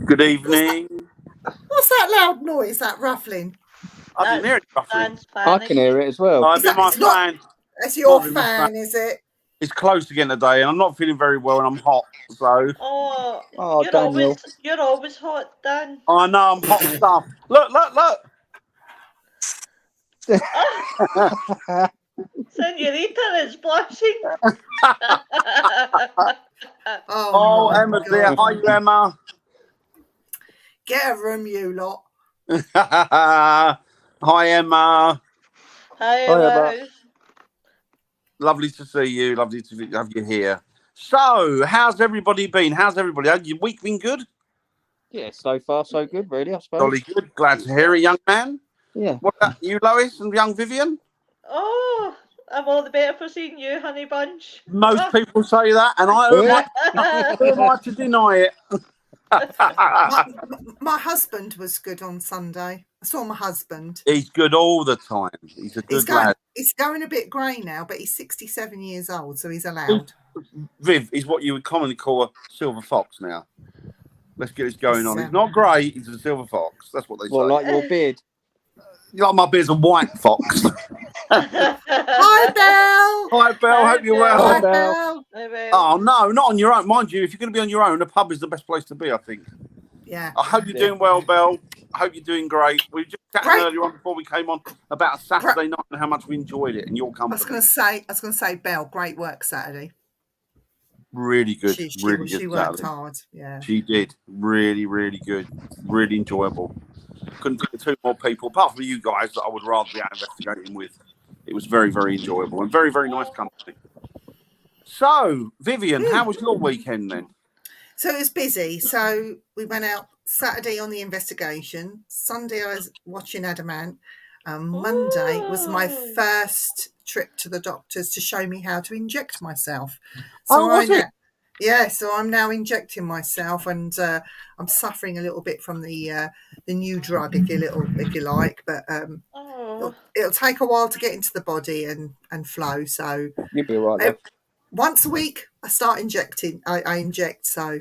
Good evening. What's that loud noise? That ruffling? I didn't hear it ruffling. I can hear it as well. I've been my fan. That's your fan, is it? It's close again today, and I'm not feeling very well, and I'm hot. So. Oh, Daniel. You're always hot, Dan. I know I'm hot stuff. Look. Senorita is blushing. Oh, Emma's there. Hi, you, Emma. Get a room, you lot. Hi, Emma. Hi, Emma. Lovely to see you. Lovely to have you here. So, how's everybody been? How's everybody? Has your week been good? Yeah, so far so good, really, I suppose. Jolly good. Glad to hear it, young man. Yeah. What about you, Lois, and young Vivian? Oh, I'm all the better for seeing you, honey bunch. Most people say that, and who am I to deny it? My husband was good on Sunday. I saw my husband. He's good all the time. He's a good lad. He's going a bit grey now, but he's 67 years old, so he's allowed. Viv is what you would commonly call a silver fox now. Let's get this going on. He's not grey, he's a silver fox. That's what they say. Well, like your beard. Like my beard's a white fox. Hi, Belle. Hi, Belle. Hope you're well. Hi, Belle. Oh, no, not on your own. Mind you, if you're going to be on your own, the pub is the best place to be, I think. Yeah. I hope you're doing well, Belle. I hope you're doing great. We were just chatting earlier on before we came on about a Saturday night and how much we enjoyed it and your company. I was going to say, Belle, great work Saturday. Really good. Really good. She worked hard. Yeah. She did. Really, really good. Really enjoyable. Couldn't think of two more people, apart from you guys, that I would rather be out investigating with. It was very, very enjoyable and very, very nice company. So, Vivian, how was your weekend then? So it was busy. So we went out Saturday on the investigation. Sunday I was watching Adamant. Monday was my first trip to the doctors to show me how to inject myself. So so I'm now injecting myself, and I'm suffering a little bit from the new drug, if you like. But it'll take a while to get into the body and flow. So you'll be all right. Once a week, I start injecting. I inject, so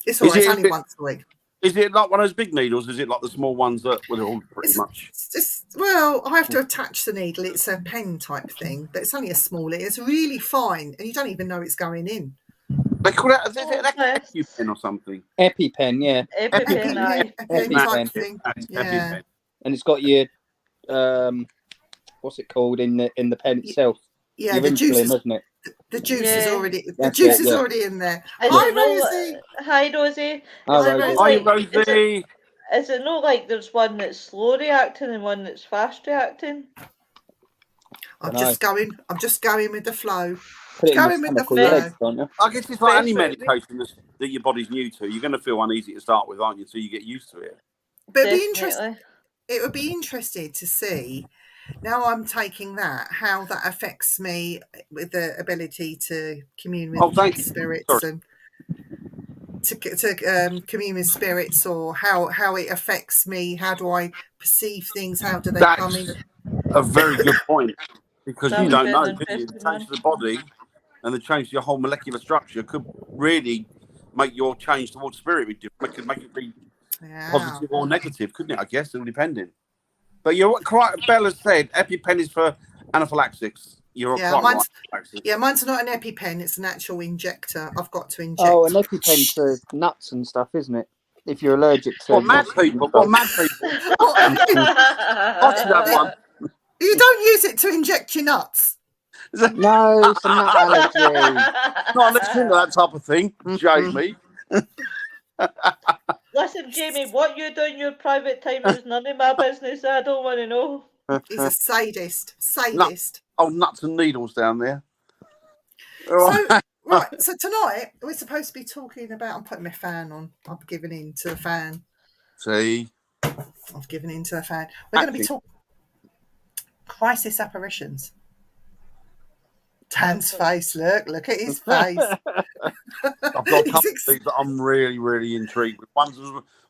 it's all right. It's only once a week. Is it like one of those big needles? Is it like the small ones that were all pretty much? Well, I have to attach the needle. It's a pen type thing, but it's only a small. It's really fine, and you don't even know it's going in. They call it an EpiPen or something. EpiPen, yeah. EpiPen type thing. Yeah. And it's got your what's it called in the pen itself? Yeah, your the juice, isn't it? The juice is already. The juice is already in there. Hi, Rosie. Hi, Rosie. Hi, Rosie. Is it not like there's one that's slow reacting and one that's fast reacting? I'm just going with the flow. I guess it's like any medication that your body's new to. You're going to feel uneasy to start with, aren't you? Until you get used to it. But it would be interesting to see. Now I'm taking that, how that affects me with the ability to commune with spirits and to commune with spirits, or how it affects me. How do I perceive things? How do they come in? A very good point, because you don't know. The change to the body and the change to your whole molecular structure could really make your change towards spirit be different. It could make it be positive or negative, couldn't it? I guess, all depending. But you're quite. Bella said EpiPen is for anaphylaxis. You're quite right. Yeah, mine's not an EpiPen; it's an actual injector. I've got to inject. Oh, an EpiPen's for nuts and stuff, isn't it? If you're allergic to. Mad people? Mad people? I should have one. You don't use it to inject your nuts. No, it's a nut allergy. Not let's think of that type of thing, Jamie. Listen, Jamie, what you do in your private time is none of my business. I don't want to know. He's a sadist. Nuts and needles down there. So tonight we're supposed to be talking about. I'm putting my fan on. I'm giving in to the fan. See, I've given in to the fan. We're going to be talking crisis apparitions. Dan's face. Look at his face. I've got a couple of things that I'm really, really intrigued with.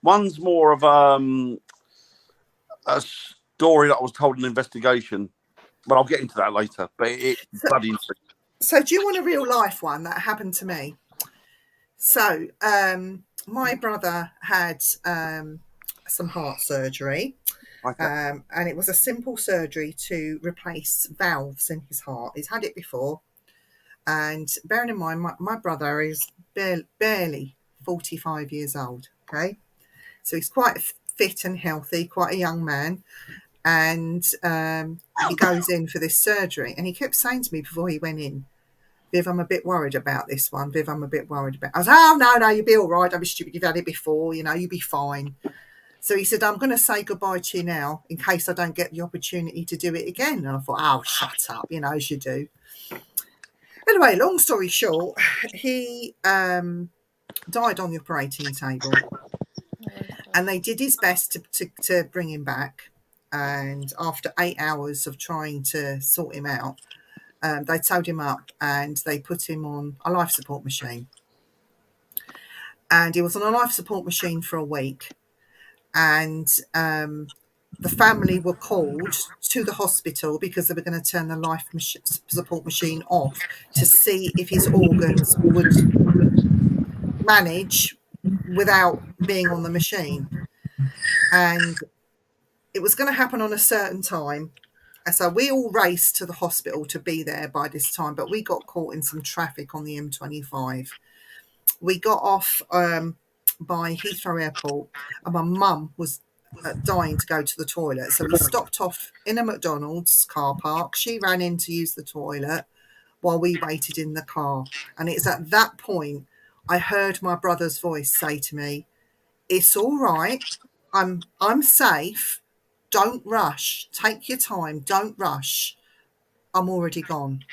One's more of a story that I was told in an investigation, but I'll get into that later. But it's bloody intriguing. So, do you want a real life one that happened to me? So, my brother had some heart surgery, and it was a simple surgery to replace valves in his heart. He's had it before, and bearing in mind, my brother is barely 45 years old. Okay, so he's quite fit and healthy, quite a young man, and he goes in for this surgery, and he kept saying to me before he went in, Viv, I'm a bit worried about this one. Viv, I'm a bit worried about it. I was, oh, no, you'll be all right. Don't be stupid. You've had it before. You know, you'll be fine. So he said, I'm going to say goodbye to you now in case I don't get the opportunity to do it again. And I thought, oh, shut up, you know, as you do. Anyway, long story short, he died on the operating table. And they did his best to bring him back. And after 8 hours of trying to sort him out, they towed him up and they put him on a life support machine. And he was on a life support machine for a week. And the family were called to the hospital because they were going to turn the life support machine off to see if his organs would manage without being on the machine. And it was going to happen on a certain time. And so we all raced to the hospital to be there by this time, but we got caught in some traffic on the M25. We got off by Heathrow Airport, and my mum was dying to go to the toilet. So we stopped off in a McDonald's car park. She ran in to use the toilet while we waited in the car. And it's at that point I heard my brother's voice say to me, "It's all right. I'm safe. Don't rush. Take your time. Don't rush. I'm already gone."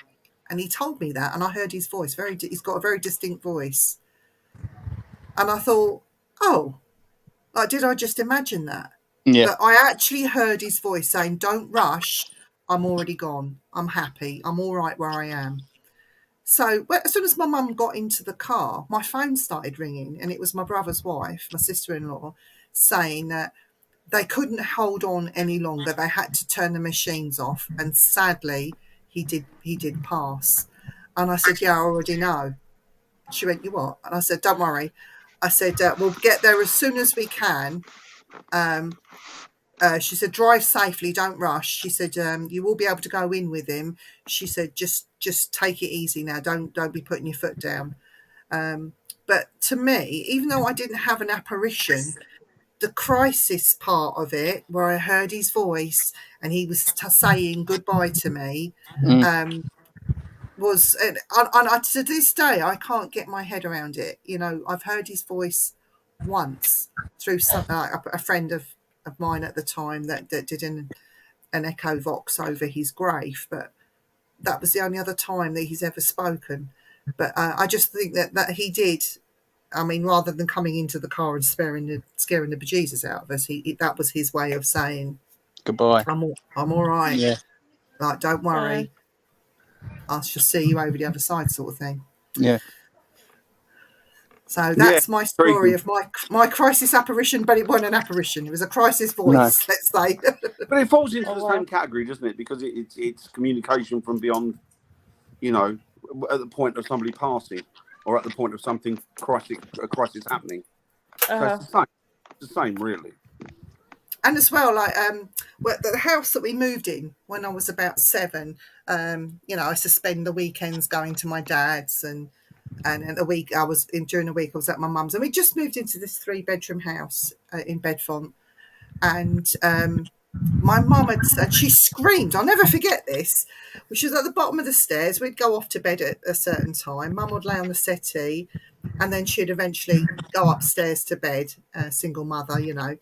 And he told me that, and I heard his voice. He's got a very distinct voice. And I thought, oh, like, did I just imagine that? Yeah. But I actually heard his voice saying, "Don't rush. I'm already gone. I'm happy. I'm all right where I am." So as soon as my mum got into the car, my phone started ringing, and it was my brother's wife, my sister-in-law, saying that they couldn't hold on any longer. They had to turn the machines off. And sadly, he did pass. And I said, "Yeah, I already know." She went, "You what?" And I said, "Don't worry." I said, "We'll get there as soon as we can." She said, "Drive safely, don't rush." She said, "You will be able to go in with him." She said, just take it easy now. Don't be putting your foot down. But to me, even though I didn't have an apparition, the crisis part of it, where I heard his voice and he was saying goodbye to me, was, and to this day, I can't get my head around it. You know, I've heard his voice once through a friend of mine at the time that did an echo vox over his grave, but that was the only other time that he's ever spoken. But I just think that he did. I mean, rather than coming into the car and scaring the bejesus out of us, that was his way of saying goodbye. I'm all right. Yeah. Like, don't worry. I shall see you over the other side, sort of thing. Yeah. So that's my story of my crisis apparition, but it wasn't an apparition. It was a crisis voice, let's say. But it falls into the same category, doesn't it? Because it's communication from beyond, you know, at the point of somebody passing or at the point of a crisis happening. So it's the same. It's the same, really. And as well, like the house that we moved in when I was about 7, you know, I used to spend the weekends going to my dad's, and a week during the week I was at my mum's, and we just moved into this 3-bedroom house in Bedfont, and my mum had said, she screamed, I'll never forget this, which was at the bottom of the stairs. We'd go off to bed at a certain time. Mum would lay on the settee, and then she'd eventually go upstairs to bed, single mother, you know,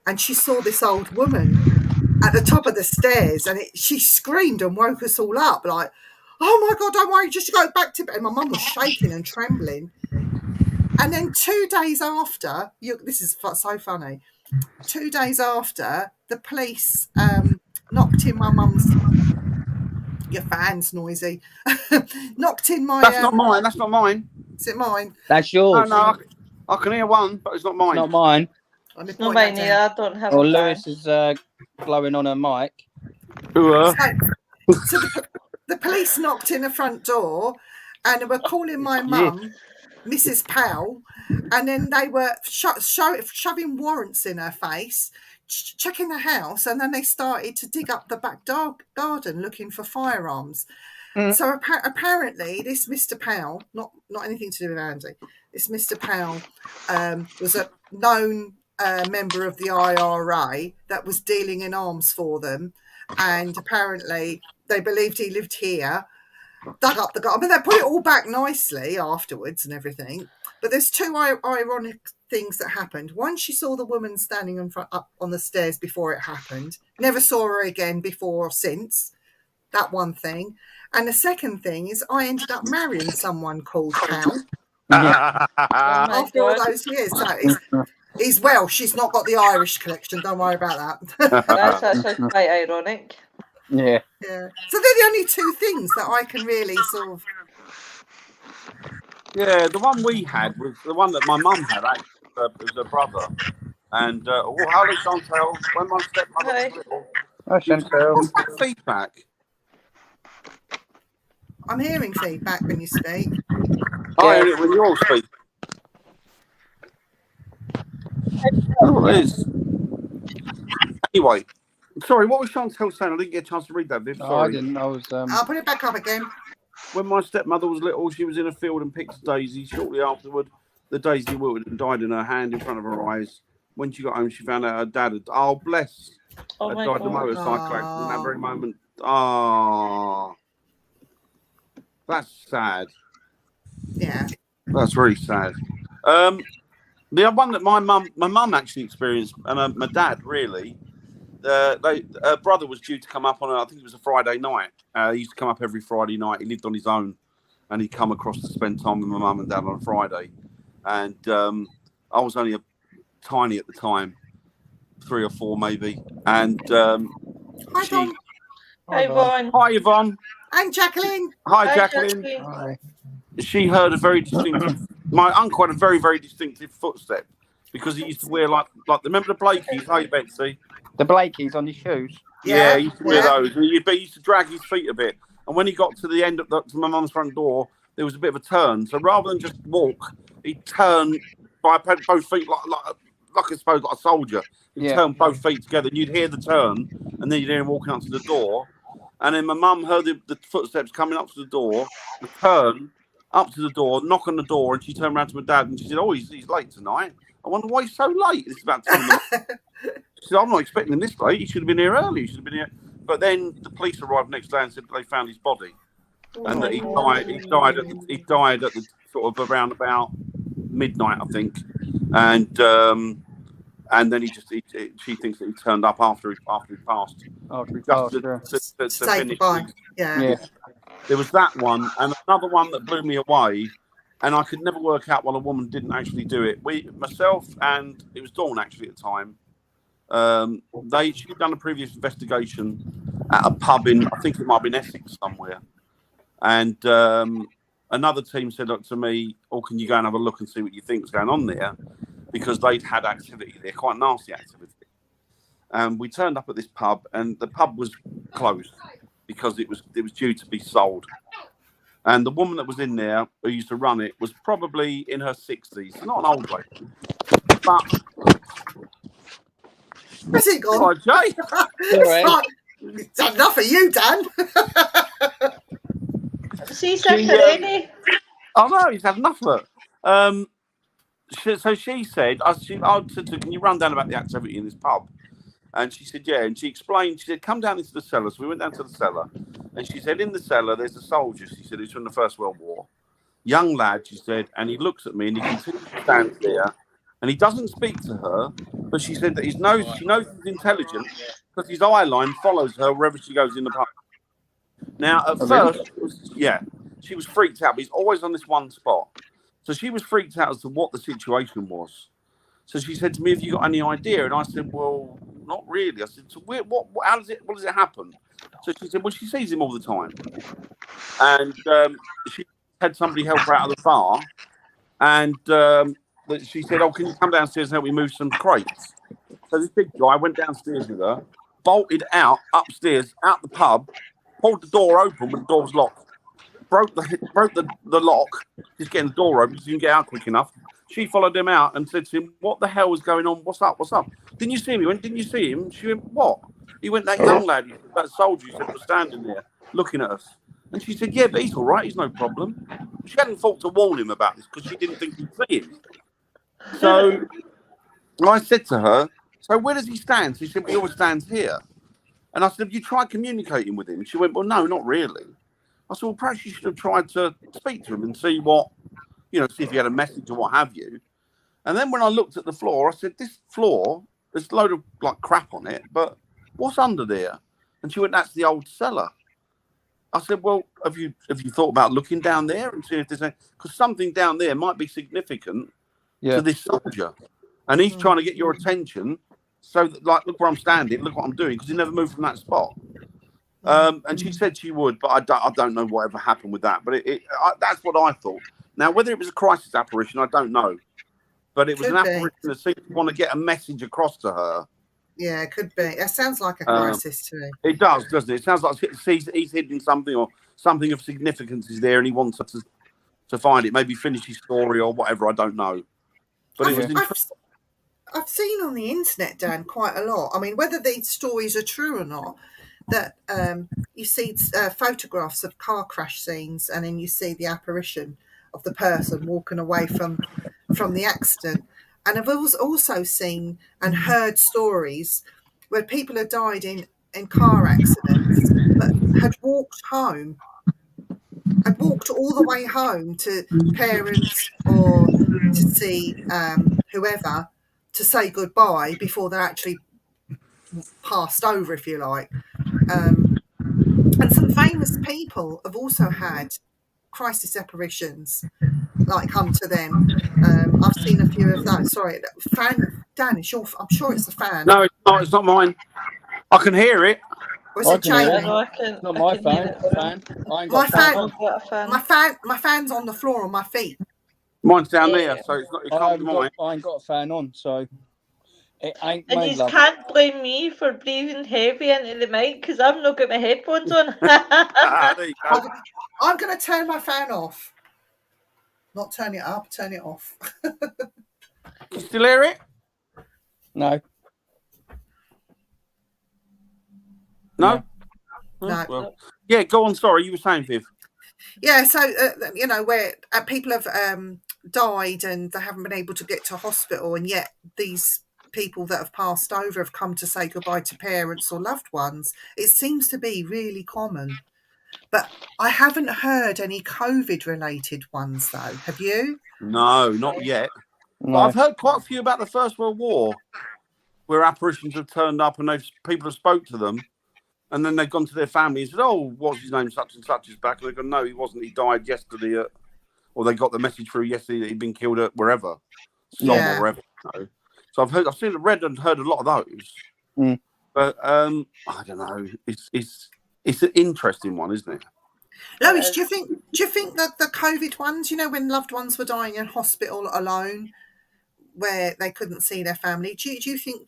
and she saw this old woman at the top of the stairs, and she screamed and woke us all up, like, "Oh my God, don't worry, just go back to bed." And my mum was shaking and trembling. And then 2 days after, this is so funny, 2 days after, the police knocked in my mum's, your fan's noisy, knocked in my... That's not mine, that's not mine. Is it mine? That's yours. No, I can hear one, but it's not mine. It's not mine. It's not mine, yeah, I don't have a Lewis is blowing on a mic. So the police knocked in the front door and were calling my mum Mrs. Powell, and then they were shoving warrants in her face, checking the house, and then they started to dig up the back garden looking for firearms. So apparently this Mr. Powell, not anything to do with Andy, this Mr. Powell was a known member of the IRA that was dealing in arms for them, and apparently they believed he lived here. Dug up the garden. I mean, they put it all back nicely afterwards and everything. But there's two ironic things that happened. One, she saw the woman standing up on the stairs before it happened. Never saw her again before or since. That one thing. And the second thing is I ended up marrying someone called Powell after all those years. So he's Welsh. She's not got the Irish connection. Don't worry about that. That's actually quite ironic. Yeah. Yeah. So they're the only two things that I can really sort of. Yeah, the one we had was the one that my mum had. Actually, it was her brother. And hello, Chantal. When my stepmother was little, Hi, Chantal. what's that feedback? I'm hearing feedback when you speak. I hear it when you all speak. Oh, it is. Anyway. Sorry, what was Chantal saying? I didn't get a chance to read that bit. Sorry. Oh, I didn't. I was. I'll put it back up again. When my stepmother was little, she was in a field and picked a daisy. Shortly afterward, the daisy wilted and died in her hand in front of her eyes. When she got home, she found out her dad had. Oh, bless. Oh my died in a God. motorcycle accident in that very moment. Oh, that's sad. Yeah. That's really sad. The one that my mum actually experienced, and my dad really. Her brother was due to come up on, I think it was a Friday night. He used to come up every Friday night. He lived on his own, and he'd come across to spend time with my mum and dad on a Friday. And I was only tiny at the time, 3 or 4 maybe. And Hi, Don. Hi, Yvonne. Hi, Yvonne. And Jacqueline. Hi, Jacqueline. Hi. She heard a very distinctive. My uncle had a very, very distinctive footstep because he used to wear like remember the Blakeys? Hi, Betsy. The Blakeys on his shoes. Yeah, he used to wear those. And he used to drag his feet a bit. And when he got to the end of to my mum's front door, there was a bit of a turn. So rather than just walk, he'd turn by both feet like I suppose like a soldier. He'd turn both feet together, and you'd hear the turn, and then you'd hear him walking up to the door. And then my mum heard the footsteps coming up to the door, the turn up to the door, knock on the door, and she turned around to my dad and she said, "Oh, he's late tonight. I wonder why he's so late. It's about 10 minutes." She said, "I'm not expecting him this late. He should have been here early. He should have been here." But then the police arrived next day and said they found his body, and that he died at the sort of around about midnight, I think, and then she thinks that he turned up after he passed. To Say finish. goodbye. Yeah. There was that one, and another one that blew me away. And I could never work out why a woman didn't actually do it. Myself and it was Dawn actually at the time. She'd done a previous investigation at a pub in, I think it might have been Essex somewhere. And another team said to me, "Oh, can you go and have a look and see what you think's going on there?" Because they'd had activity there, quite nasty activity. And we turned up at this pub, and the pub was closed because it was due to be sold. And the woman that was in there who used to run it was probably in her 60s, not an old lady. But Where's he gone? Jay. It's done enough for you, Dan. See, Any? Oh no, he's had enough of it. So she said, I said to her, "Can you run down about the activity in this pub?" And she said, "Yeah." And she explained, she said, "Come down into the cellar." So we went down to the cellar. And she said, "In the cellar, there's a soldier." She said, "He's from the First World War. Young lad," she said, and he looks at me and he continues to stand there. And he doesn't speak to her, but she said that she knows he's intelligent because his eye line follows her wherever she goes in the pub. Now, at first, she was freaked out, but he's always on this one spot. So she was freaked out as to what the situation was. So she said to me, "Have you got any idea?" And I said, "Well, not really." I said, "So what does it happen?" So she said, "Well, she sees him all the time." And she had somebody help her out of the bar. And she said, "Oh, can you come downstairs and help me move some crates?" So this big guy went downstairs with her, bolted upstairs, out the pub, pulled the door open, but the door was locked. broke the lock, just getting the door open so you can get out quick enough. She followed him out and said to him, "What the hell is going on? What's up? What's up? Didn't you see him?" He went, "Didn't you see him?" She went, "What?" He went, "That young lad, that soldier," he said, "was standing there looking at us." And she said, "Yeah, but he's all right. He's no problem." She hadn't thought to warn him about this because she didn't think he'd see him. So I said to her, "So where does he stand?" She said, "He always stands here." And I said, "Have you tried communicating with him?" And she went, "Well, no, not really." I said, "Well, perhaps you should have tried to speak to him and see what, see if he had a message or what have you." And then when I looked at the floor, I said, "This floor, there's a load of like crap on it, but what's under there?" And she went, "That's the old cellar." I said, "Well, have you thought about looking down there and seeing if there's because something down there might be significant to this soldier, and he's trying to get your attention. So, that, like, look where I'm standing, look what I'm doing, because he never moved from that spot." And she said she would, but I don't know whatever happened with that. But that's what I thought. Now, whether it was a crisis apparition, I don't know. But it was an apparition that seemed to want to get a message across to her. Yeah, it could be. It sounds like a crisis to me. It does, doesn't it? It sounds like he's hidden something, or something of significance is there, and he wants her to find it. Maybe finish his story or whatever. I don't know. But it was interesting. I've seen on the internet, Dan, quite a lot. I mean, whether these stories are true or not, that you see photographs of car crash scenes, and then you see the apparition of the person walking away from the accident. And I've also seen and heard stories where people have died in car accidents, but had walked home. I'd walked all the way home to parents or to see whoever to say goodbye before they actually passed over, if you like. And some famous people have also had crisis apparitions like come to them. I've seen a few of those. Sorry, Dan, I'm sure it's a fan. No, it's not. It's not mine. I can hear it. Was it Jamie? Not my fan. I ain't got My fan's on the floor on my feet. Mine's down there, so it's not. I ain't got a fan on, so it ain't. And you can't blame me for breathing heavy into the mic because I've not got my headphones on. There you go. I'm going to turn my fan off. Not turn it up, turn it off. You still hear it? No. No. No. Well, yeah, go on. Sorry, you were saying, Viv. Yeah, so where people have died and they haven't been able to get to hospital, and yet these people that have passed over have come to say goodbye to parents or loved ones. It seems to be really common, but I haven't heard any COVID-related ones though. Have you? No, not yet. No. But I've heard quite a few about the First World War, where apparitions have turned up and people have spoke to them. And then they've gone to their family and said, "Oh, what's his name? Such and such is back." And they go, "No, he wasn't. He died yesterday." Or they got the message through yesterday that he'd been killed at wherever, or wherever. So I've read and heard a lot of those. But I don't know. It's an interesting one, isn't it? Lois, do you think that the COVID ones, when loved ones were dying in hospital alone, where they couldn't see their family, do you think?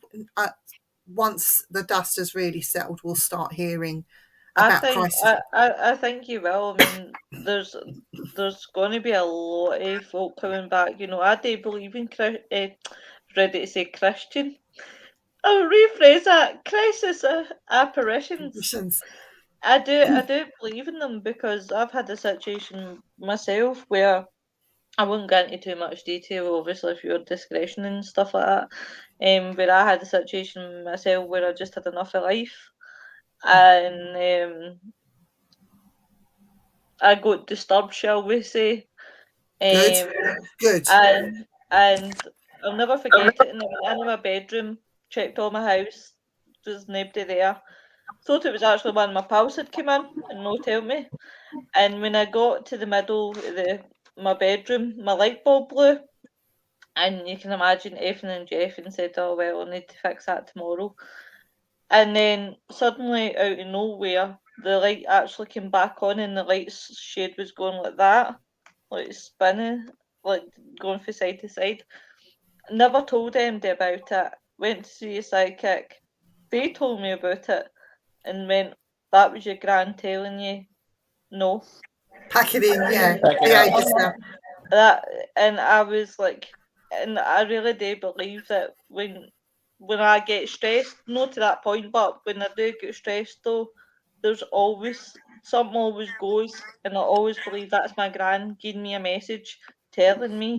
Once the dust has really settled, we'll start hearing about crisis. I think you will. I mean, there's going to be a lot of folk coming back. I do believe in ready to say Christian. I'll rephrase that. Crisis apparitions. I do believe in them because I've had a situation myself where I won't get into too much detail, obviously, for your discretion and stuff like that. But I had a situation myself where I just had enough of life, and I got disturbed, shall we say? Good. And I'll never forget it. And I went into my bedroom, checked all my house, there's nobody there. Thought it was actually one of my pals had come in and no tell me. And when I got to the middle of my bedroom, my light bulb blew. And you can imagine Effin and Jeff and said, "Oh, well, I need to fix that tomorrow." And then suddenly, out of nowhere, the light actually came back on and the light shade was going like that, like spinning, like going from side to side. Never told anybody about it. Went to see a psychic. They told me about it and went, "That was your gran telling you no." Pack it in, yeah. Pack it Behave up. yourself. That, and I was like, and I really do believe that when I get stressed, not to that point, but when I do get stressed though, there's always something always goes, and I always believe that's my gran giving me a message, telling me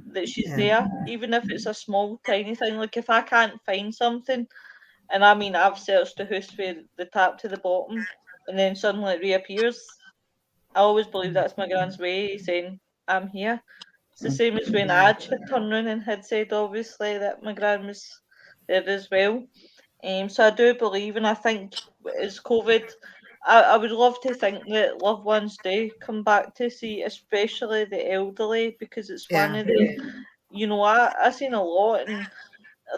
that she's there, even if it's a small tiny thing. Like if I can't find something, and I mean I've searched the house from the top to the bottom, and then suddenly it reappears, I always believe that's my gran's way of saying I'm here. It's the same as when Aj had turned round and had said, obviously, that my gran was there as well. So I do believe, and I think as COVID, I would love to think that loved ones do come back to see, especially the elderly, because it's one of the, you know, I seen a lot, and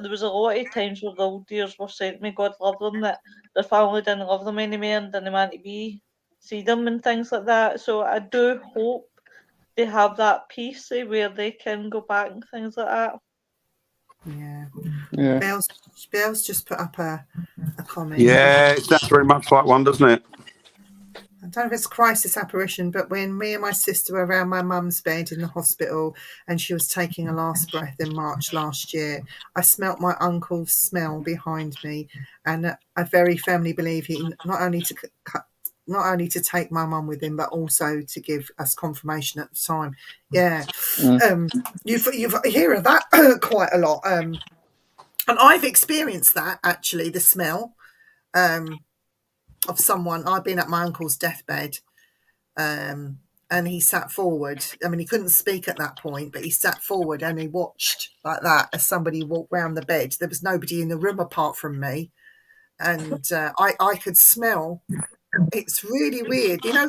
there was a lot of times where the old dears were saying to me, God love them, that their family didn't love them anymore and didn't want to see them and things like that. So I do hope they have that peace where they can go back and things like that. Yeah. Bell's just put up a comment. Yeah, it sounds very much like one, doesn't it? I don't know if it's a crisis apparition, but when me and my sister were around my mum's bed in the hospital and she was taking a last breath in March last year, I smelt my uncle's smell behind me, and I very firmly believe he not only to take my mum with him, but also to give us confirmation at the time. Yeah, you hear of that quite a lot, and I've experienced that actually. The smell of someone. I've been at my uncle's deathbed, and he sat forward. I mean, he couldn't speak at that point, but he sat forward and he watched like that as somebody walked round the bed. There was nobody in the room apart from me, and I could smell. It's really weird. You know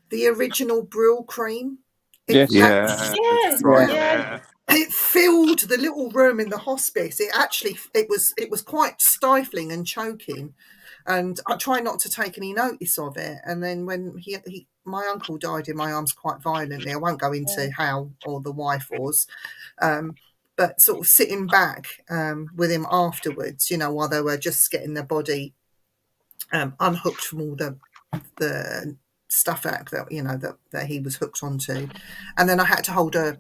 the original Brill cream? Yes. Yeah. It filled the little room in the hospice. It was quite stifling and choking, and I try not to take any notice of it. And then when my uncle died in my arms quite violently, I won't go into how or the wife was, but sort of sitting back with him afterwards, you know, while they were just getting the body unhooked from all the stuff that, you know, that he was hooked onto, and then I had to hold the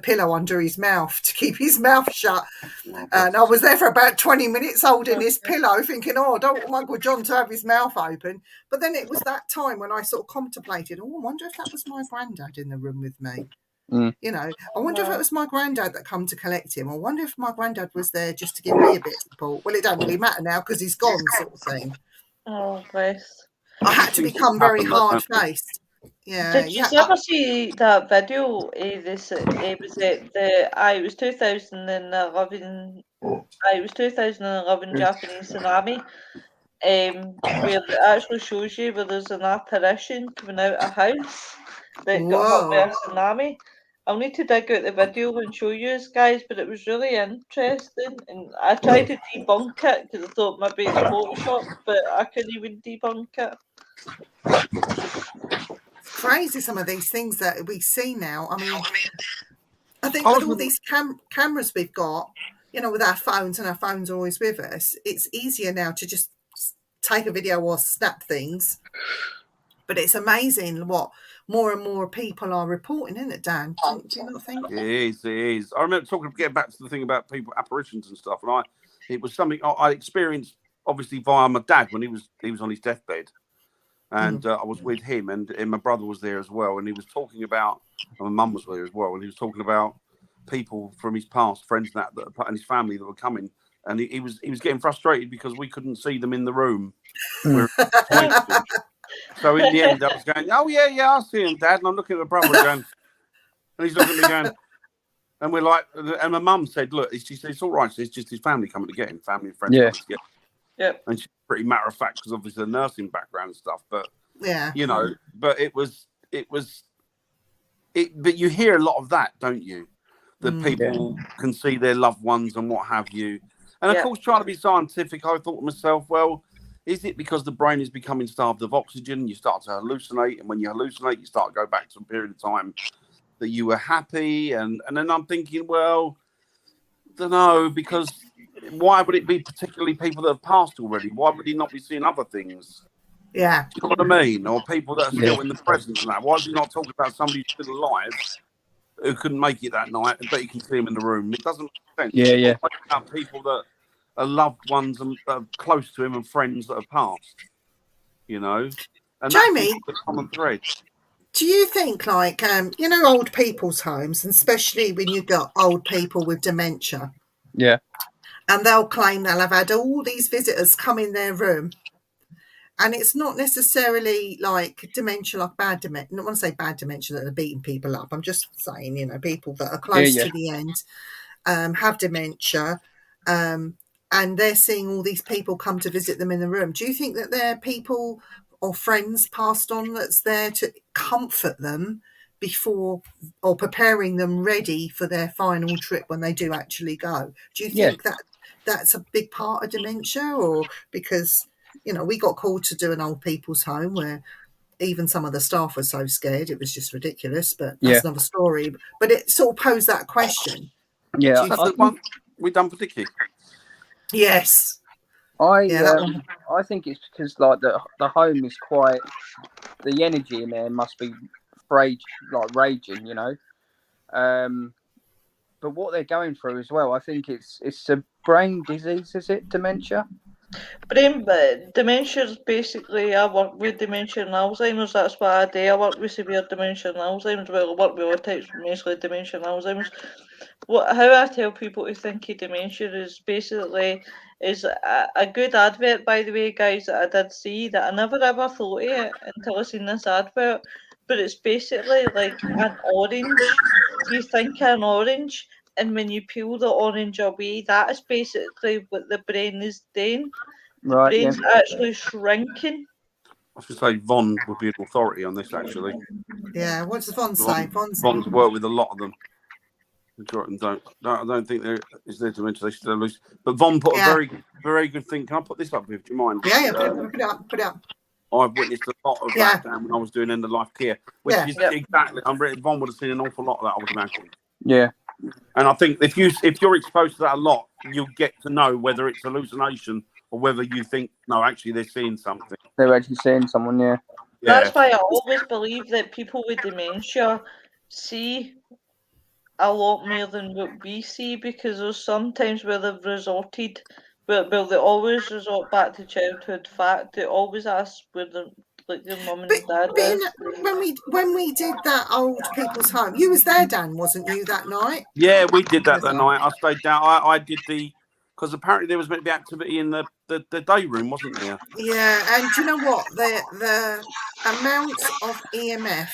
pillow under his mouth to keep his mouth shut, and I was there for about 20 minutes holding his pillow thinking, oh, I don't want Uncle John to have his mouth open. But then it was that time when I sort of contemplated, oh, I wonder if that was my granddad in the room with me. You know, I wonder if it was my granddad that come to collect him. I wonder if my granddad was there just to give me a bit of support. Well, it don't really matter now because he's gone, sort of thing. Oh, bless. I had to become very hard-faced. Yeah. Did you ever see that video? It was 2011. It was 2011 Japanese tsunami. Where it actually shows you where there's an apparition coming out of a house that got hit by a tsunami. I'll need to dig out the video and show you guys, but it was really interesting, and I tried to debunk it because I thought maybe it's Photoshop, but I couldn't even debunk it. It's crazy, some of these things that we see now. I mean, I think with all these cameras we've got, you know, with our phones, and our phones are always with us, it's easier now to just take a video or snap things. But it's amazing what more and more people are reporting, isn't it, Dan? Do you not think? It is. I remember getting back to the thing about people, apparitions and stuff, and it was something I experienced obviously via my dad when he was on his deathbed, and I was with him, and my brother was there as well, and he was talking about, and my mum was there as well, and he was talking about people from his past, friends and his family that were coming, and he was getting frustrated because we couldn't see them in the room. So in the end, I was going, oh yeah, I see him, Dad. And I'm looking at my brother going, and he's looking at me going, and we're like, and my mum said, look, she said, it's all right. It's just his family coming to get him, family and friends coming to get him. Yep. And she's pretty matter of fact because obviously the nursing background and stuff. But yeah, you know, but but you hear a lot of that, don't you? That people can see their loved ones and what have you. And of course, trying to be scientific, I thought to myself, well, is it because the brain is becoming starved of oxygen and you start to hallucinate? And when you hallucinate, you start to go back to a period of time that you were happy. And then I'm thinking, well, I don't know, because why would it be particularly people that have passed already? Why would he not be seeing other things? Yeah. Do you know what I mean? Or people that are still in the present and that. Why is he not talking about somebody who's still alive who couldn't make it that night, but you can see them in the room? It doesn't make sense. Yeah, yeah. About people that are loved ones and close to him and friends that have passed, you know? And Jamie, that's the common thread. Do you think, like, old people's homes, and especially when you've got old people with dementia, Yeah. and they'll claim they'll have had all these visitors come in their room, and it's not necessarily like dementia, like bad dementia. I don't want to say bad dementia that are beating people up. I'm just saying, people that are close to the end have dementia, and they're seeing all these people come to visit them in the room. Do you think that they're people or friends passed on that's there to comfort them before, or preparing them ready for their final trip when they do actually go? Do you think that that's a big part of dementia? Or because, we got called to do an old people's home where even some of the staff were so scared, it was just ridiculous, but that's another story. But it sort of posed that question. Yeah. That's the one we done for Dickie. Yes. I think it's because like the home is quite, the energy in there must be raging, but what they're going through as well, I think it's a brain disease, is it? Dementia? Dementia is basically, I work with dementia and Alzheimer's. That's what I do. I work with severe dementia and Alzheimer's. Well, I work with all types, mostly dementia and Alzheimer's. How I tell people to think of dementia is basically a good advert, by the way, guys, that I did see that I never ever thought of it until I seen this advert. But it's basically like an orange. You think an orange, and when you peel the orange away, that is basically what the brain is doing. The brain's actually shrinking. I should say Von would be an authority on this, actually. Yeah, what does Von say? Von's worked with a lot of them. Majority of them don't. I don't think there is there dementia. They still loose. But Von put a very, very good thing. Can I put this up with? Do you mind? Yeah, put it up. I've witnessed a lot of that when I was doing end of life care, which is exactly. Von would have seen an awful lot of that, I would imagine. Yeah. And I think if you're exposed to that a lot, you'll get to know whether it's hallucination or whether you think no, actually they're seeing something. They're actually seeing someone. Yeah. That's why I always believe that people with dementia see a lot more than what we see, because there's sometimes where they've resorted, they always resort back to childhood fact. They always ask where their mum and dad is. When we did that old people's home, you was there, Dan, wasn't you, that night? Yeah, we did that night. I stayed down. I did because apparently there was meant to be activity in the day room, wasn't there? Yeah, and do you know what? The amount of EMF.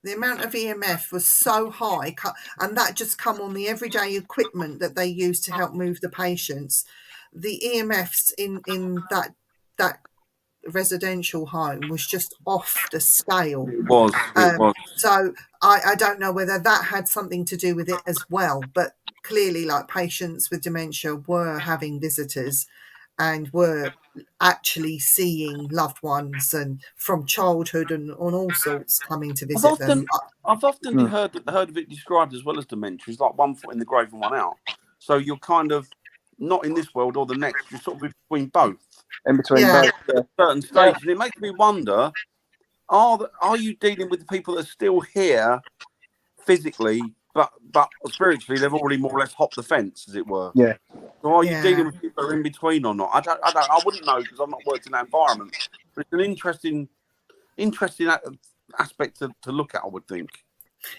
The amount of EMF was so high, and that just come on the everyday equipment that they use to help move the patients. The EMFs in that residential home was just off the scale. It was. So I don't know whether that had something to do with it as well, but clearly, like, patients with dementia were having visitors and were actually seeing loved ones and from childhood and on all sorts coming to visit them. I've often heard of it described as well as dementia. It's like one foot in the grave and one out. So you're kind of not in this world or the next. You're sort of between both. In between both. At a certain stage, and it makes me wonder: are you dealing with the people that are still here physically, but spiritually they've already more or less hopped the fence, as it were? Yeah. So are you dealing with people that are in between or not? I wouldn't know because I've not worked in that environment. But it's an interesting aspect to look at, I would think.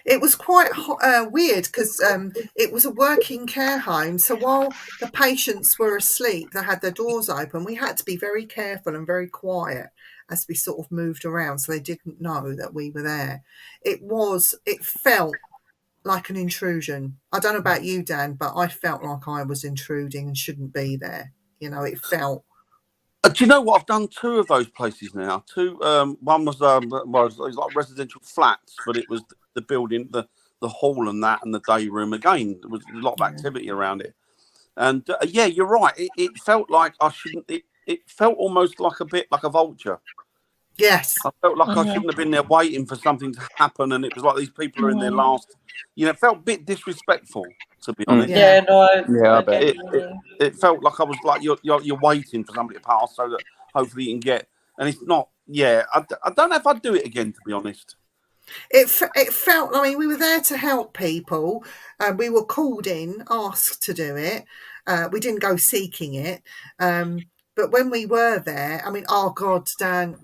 It was quite weird because it was a working care home. So while the patients were asleep, they had their doors open. We had to be very careful and very quiet as we sort of moved around, so they didn't know that we were there. It felt like an intrusion. I don't know about you, Dan, but I felt like I was intruding and shouldn't be there. It felt. Do you know what? I've done 2 of those places now. 2. One was it was like residential flats, but it was the building, the hall and that, and the day room. Again, there was a lot of activity around it. And you're right. It felt like I shouldn't. It felt almost like a bit like a vulture. Yes. I felt like I shouldn't have been there waiting for something to happen, and it was like these people are in their last. It felt a bit disrespectful, to be honest. Yeah, no, I bet. It felt like I was like you're waiting for somebody to pass so that hopefully you can get and it's not. Yeah, I don't know if I'd do it again, to be honest. It felt, I mean, we were there to help people. We were called in, asked to do it. We didn't go seeking it. But when we were there, I mean, oh God, Dan,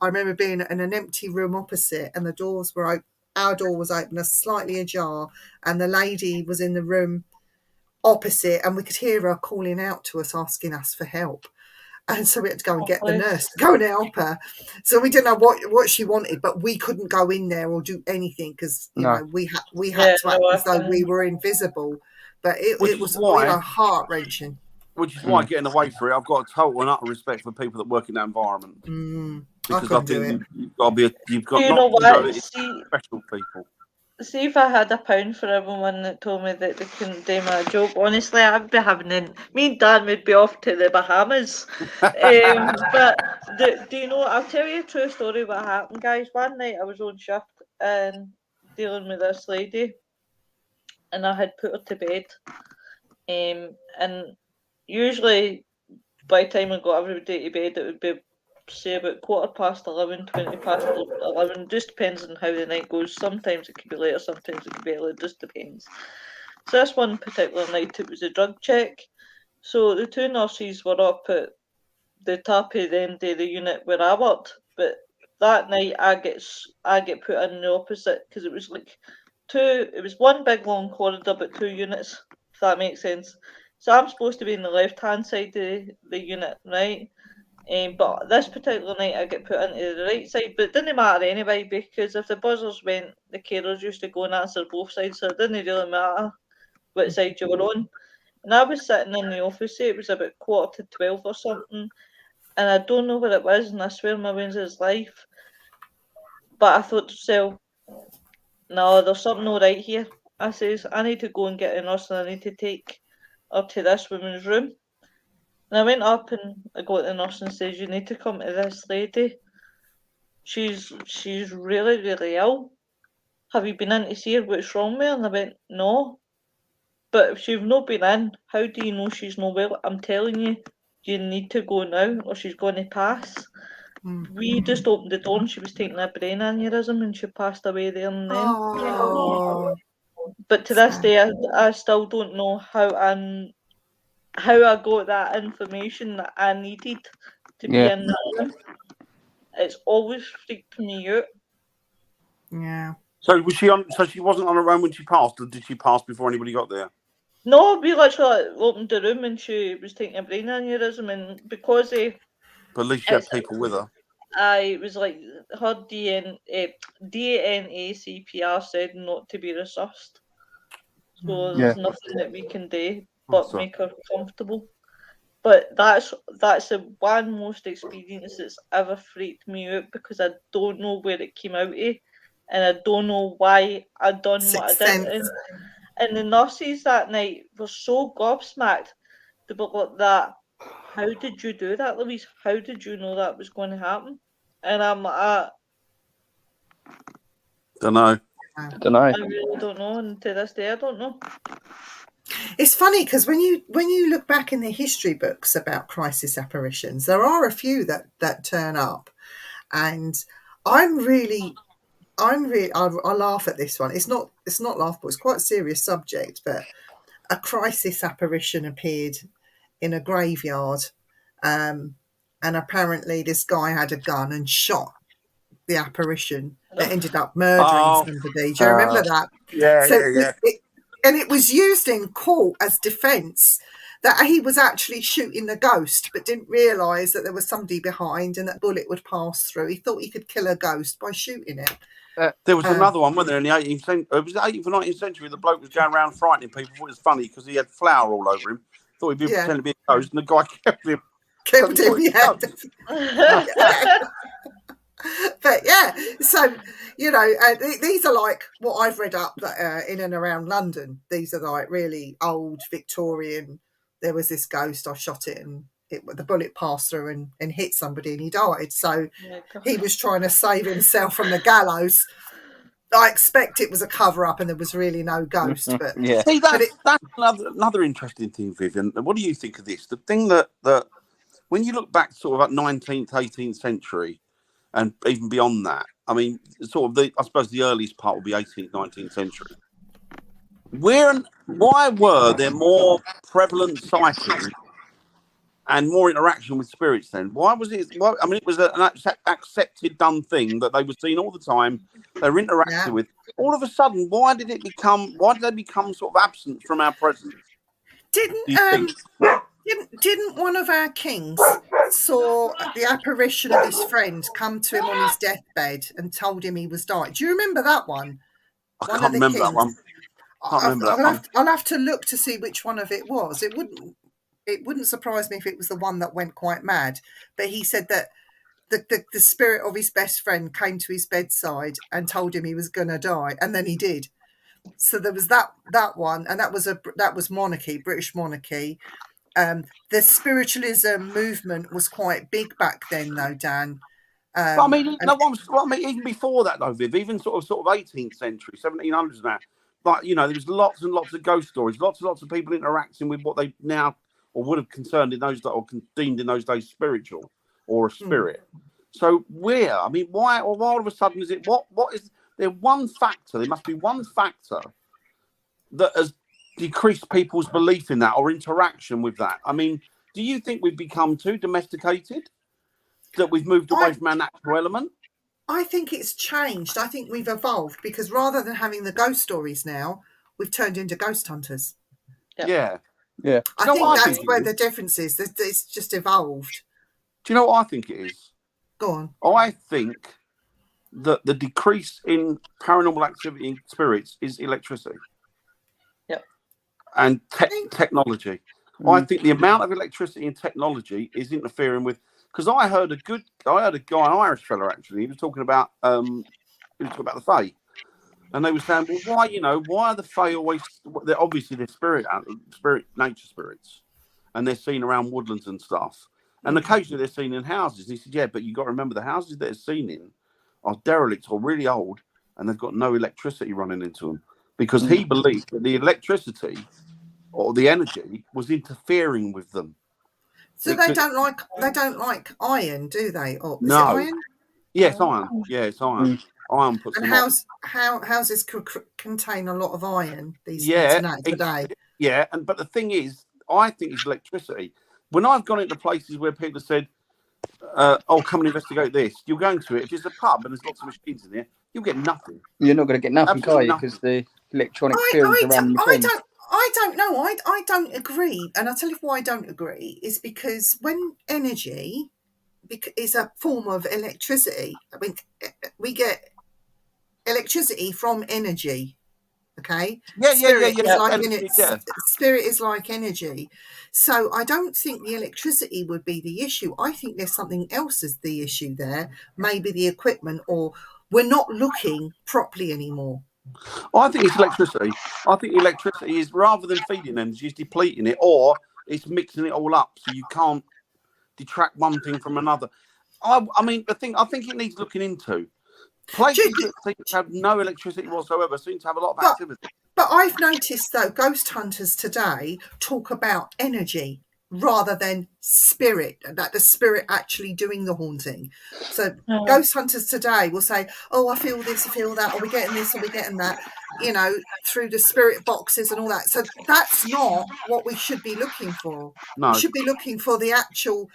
I remember being in an empty room opposite, and the doors were open. Our door was open, slightly ajar, and the lady was in the room opposite, and we could hear her calling out to us, asking us for help. And so we had to go and get the nurse to go and help her. So we didn't know what she wanted, but we couldn't go in there or do anything because you know we had to act as though we were invisible. But it was heart wrenching. Which is why getting away for it, I've got a total and utter respect for people that work in that environment. Because I think you've got to be special people. See, if I had £1 for everyone that told me that they couldn't do my job, honestly, I'd be me and Dan would be off to the Bahamas. But do you know, I'll tell you a true story what happened, guys. One night I was on shift and dealing with this lady, and I had put her to bed. And usually by the time I got everybody to bed, it would be say about 11:15, 20 past 11. Just depends on how the night goes. Sometimes it could be later, sometimes it could be earlier. Just depends. So this one particular night, it was a drug check. So the two nurses were up at the top of the end of the unit where I worked. But that night, I get put in the opposite because it was like it was one big long corridor but 2 units. If that makes sense. So I'm supposed to be in the left-hand side of the unit, right? But this particular night I get put into the right side, but it didn't matter anyway because if the buzzers went, the carers used to go and answer both sides, so it didn't really matter what side you were on. And I was sitting in the office, it was about 11:45 or something, and I don't know what it was, and I swear my Wednesday's life, but I thought to myself, no, there's something all right here. I says, I need to go and get a nurse and I need to take her to this woman's room. And I went up and I got the nurse and says, you need to come to this lady. She's really, really ill. Have you been in to see her? What's wrong with her? And I went, no. But if you've not been in, how do you know she's not well? I'm telling you, you need to go now or she's going to pass. We just opened the door and she was taking a brain aneurysm and she passed away there and then. Oh. But to this day, I still don't know how I got that information that I needed to be in that room. It's always freaked me out. Yeah. So was she on? So she wasn't on her own when she passed, or did she pass before anybody got there? No, we literally opened the room and she was taking a brain aneurysm, and because but at least she had people with her. It was like her DNA CPR said not to be resuscitated. So there's nothing that we can do but make her comfortable. But that's the one most experience that's ever freaked me out because I don't know where it came out of and I don't know why I done what I did. And the nurses that night were so gobsmacked. They were like that. How did you do that, Louise? How did you know that was going to happen? And I'm like, don't know. I really don't know, and to this day I don't know. It's funny because when you look back in the history books about crisis apparitions, there are a few that turn up, and I laugh at this one. It's not laughable. It's quite a serious subject, but a crisis apparition appeared in a graveyard, and apparently this guy had a gun and shot the apparition that ended up murdering somebody. Do you remember that? Yeah. And it was used in court as defence that he was actually shooting the ghost, but didn't realise that there was somebody behind and that bullet would pass through. He thought he could kill a ghost by shooting it. There was another one, wasn't there, in the 18th century? It was the 18th or 19th century. The bloke was going around frightening people. Thought it was funny because he had flour all over him. Thought he'd be pretending to be a ghost, and the guy killed him. But yeah, so these are like what I've read up in and around London. These are like really old Victorian. There was this ghost. I shot it, and the bullet passed through and hit somebody, and he died. So he was trying to save himself from the gallows. I expect it was a cover up, and there was really no ghost. But see, that's another interesting thing, Vivian. What do you think of this? The thing that when you look back sort of at 19th, 18th century, and even beyond that, I mean, sort of I suppose the earliest part will be 18th, 19th century. Why were there more prevalent sightings and more interaction with spirits then? Why was it? I mean, it was an accepted, done thing that they were seen all the time. They were interacted with. All of a sudden, why did they become sort of absent from our presence? Didn't one of our kings saw the apparition of his friend come to him on his deathbed and told him he was dying? Do you remember that one? I can't remember that one. I'll have to look to see which one of it was. It wouldn't surprise me if it was the one that went quite mad. But he said that the spirit of his best friend came to his bedside and told him he was going to die, and then he did. So there was that one, and that was monarchy, British monarchy. The spiritualism movement was quite big back then, though, Dan. I mean, even before that, though, Viv, even sort of 18th century, 1700s, and that. Like, you know, there was lots and lots of ghost stories, lots and lots of people interacting with what they now or would have concerned in those days or deemed in those days spiritual or a spirit. So why all of a sudden is it? What is there? One factor. There must be one factor that has decreased people's belief in that or interaction with that. I mean, do you think we've become too domesticated? That we've moved away from our natural element? I think it's changed. I think we've evolved because rather than having the ghost stories now, we've turned into ghost hunters. Yeah. I think that's where the difference is. It's just evolved. Do you know what I think it is? Go on. I think that the decrease in paranormal activity in spirits is electricity. Yep. And technology. I think the amount of electricity and technology is interfering with. Because I heard a guy, an Irish fella actually, he was talking about the Fae, and they were saying, well, why are the Fae always? They're obviously nature spirits, and they're seen around woodlands and stuff, and occasionally they're seen in houses. And he said, yeah, but you got to remember the houses they're seen in are derelict or really old, and they've got no electricity running into them because he believed that the electricity or the energy was interfering with them. So they don't like iron, do they? Or is no. it iron? Yes, iron. Yeah, it's iron. Iron puts. And houses contain a lot of iron today. Yeah, but the thing is, I think it's electricity. When I've gone into places where people have said, come and investigate this, you'll go into it. If it's a pub and there's lots of machines in there, you'll get nothing. You're not going to get nothing, are you? Because the electronic fields around the machines. I don't know. I don't agree. And I'll tell you why I don't agree is because when energy is a form of electricity, I mean, we get electricity from energy. Okay. Spirit is like energy. So I don't think the electricity would be the issue. I think there's something else is the issue there. Maybe the equipment, or we're not looking properly anymore. I think it's electricity. I think electricity is, rather than feeding energy, is depleting it, or it's mixing it all up so you can't detract one thing from another. I mean, I think it needs looking into. Places that seem to have no electricity whatsoever seem to have a lot of activity. But I've noticed, though, ghost hunters today talk about energy rather than spirit, that the spirit actually doing the haunting. So ghost hunters today will say, I feel this, I feel that, or we're getting this, or we're getting that, through the spirit boxes and all that. So that's not what we should be looking for. No. We should be looking for the actual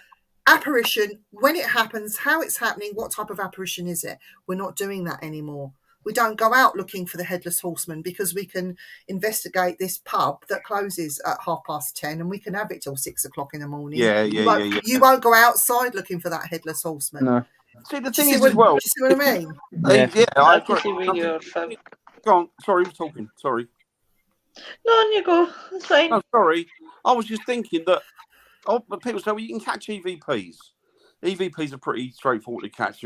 apparition, when it happens, how it's happening, what type of apparition is it. We're not doing that anymore. We don't go out looking for the headless horseman because we can investigate this pub that closes at 10:30 and we can have it till 6 o'clock in the morning. You won't go outside looking for that headless horseman. No. See, the thing is as well. Do you see what I mean? Yeah, I agree. Go on. Sorry, I was talking. Sorry. No, on you go. That's fine. No, sorry. I was just thinking that people say, well, you can catch EVPs. EVPs are pretty straightforward to catch.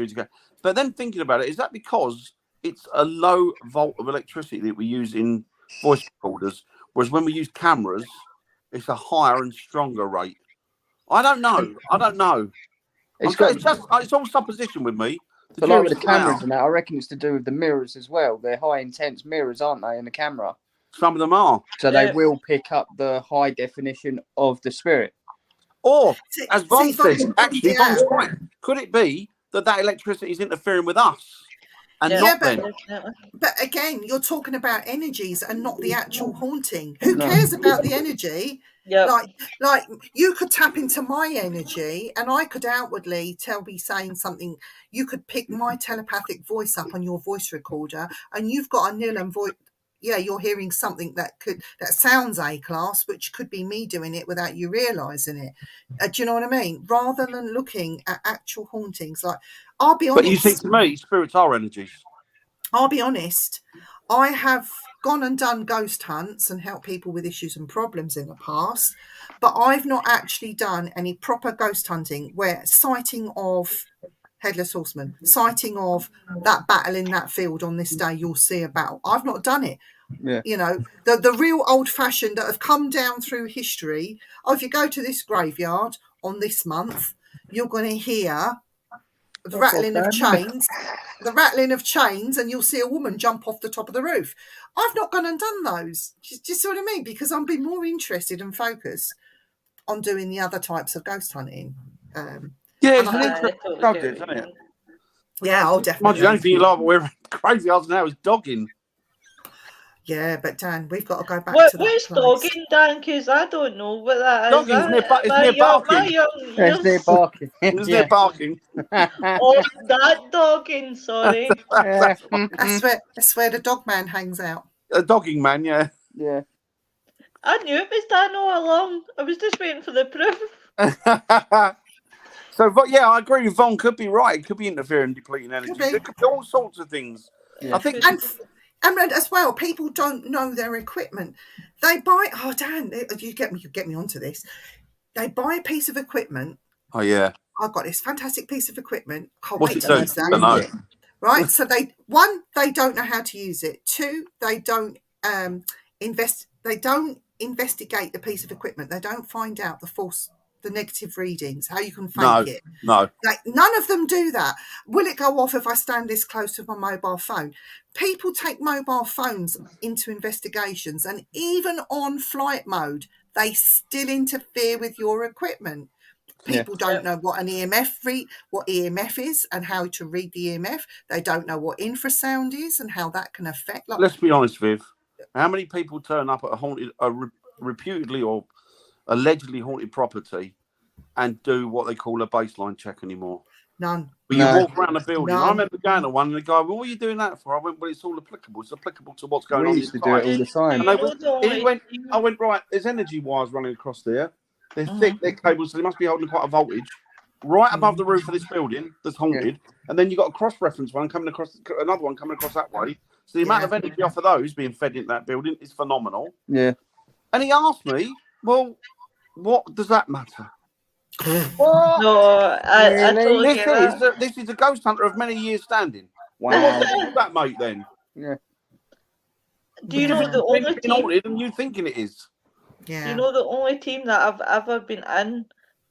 But then thinking about it, is that because it's a low volt of electricity that we use in voice recorders, whereas when we use cameras, it's a higher and stronger rate? I don't know. It's all supposition with me. But like with the cameras and that, I reckon it's to do with the mirrors as well. They're high intense mirrors, aren't they, in the camera? Some of them are. So they will pick up the high definition of the spirit. Or, as Von says, actually, yeah. Von's right. Could it be that electricity is interfering with us and not them? But again, you're talking about energies and not the actual haunting. Who cares about the energy? Yeah. Like you could tap into my energy and I could outwardly tell me saying something. You could pick my telepathic voice up on your voice recorder and you've got a nil and voice. Yeah, you're hearing something that sounds A-class, which could be me doing it without you realising it. Do you know what I mean? Rather than looking at actual hauntings, like I'll be honest. But you think to me, spirits are energies. I'll be honest, I have gone and done ghost hunts and helped people with issues and problems in the past, but I've not actually done any proper ghost hunting where sighting of Headless Horseman, sighting of that battle in that field on this day, you'll see a battle. I've not done it. Yeah. You know, the real old fashioned that have come down through history. Oh, if you go to this graveyard on this month, you're going to hear the rattling of chains, and you'll see a woman jump off the top of the roof. I've not gone and done those. Do you see what I mean? Because I'm being more interested and focused on doing the other types of ghost hunting. It's an interesting subject, isn't it? Yeah, I'll definitely. The only thing you love we're graveyards now is dogging. Yeah, but Dan, we've got to go back to that What's place. dogging, Dan? Because I don't know what that is. Dogging's near barking. It's near barking. It's near barking. Oh, that dogging, sorry. That's where the dog man hangs out. A dogging man, yeah. Yeah. I knew it was Dan all along. I was just waiting for the proof. So, but yeah, I agree with Von. Could be right. It could be interfering, depleting energy. There could be all sorts of things. Yeah. I think. And as well, people don't know their equipment. They buy. Oh, Dan, you get me onto this. They buy a piece of equipment. Oh yeah. I've got this fantastic piece of equipment. Can't What's wait it to do? use that. I don't know. Right. So they don't know how to use it. 2, they don't They don't investigate the piece of equipment. They don't find out the negative readings, how you can fake it. No. Like none of them do that. Will it go off if I stand this close to my mobile phone? People take mobile phones into investigations, and even on flight mode, they still interfere with your equipment. People don't know what an EMF is and how to read the EMF. They don't know what infrasound is and how that can affect. Let's be honest, Viv. How many people turn up at a reputedly or allegedly haunted property and do what they call a baseline check anymore? None. Well, you walk around the building. I remember going to one and the guy, well, what are you doing that for? I went, well, it's all applicable. It's applicable to what's going on. We used to do it all the time. And I went, right, there's energy wires running across there. They're thick, they're cables, so they must be holding quite a voltage. Right above the roof of this building that's haunted. And then you've got a cross-reference one coming across, another one coming across that way. So the amount of energy off of those being fed into that building is phenomenal. Yeah. And he asked me, well, what does that matter? No, I totally get that. This is a ghost hunter of many years standing. Wow. What's all that, mate, then? Yeah. Do you know the only team? And you thinking it is? Yeah. Do you know the only team that I've ever been in?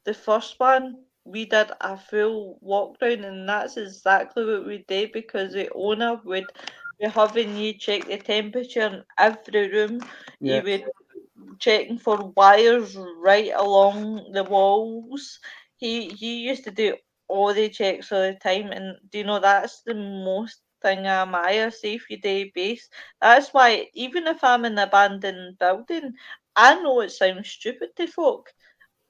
The first one, we did a full walk round, and that's exactly what we did, because the owner would be having you check the temperature in every room. Yeah. He would checking for wires right along the walls. He used to do all the checks all the time, and do you know that's the most thing I admire, safety day base. That's why even if I'm in an abandoned building, I know it sounds stupid to folk,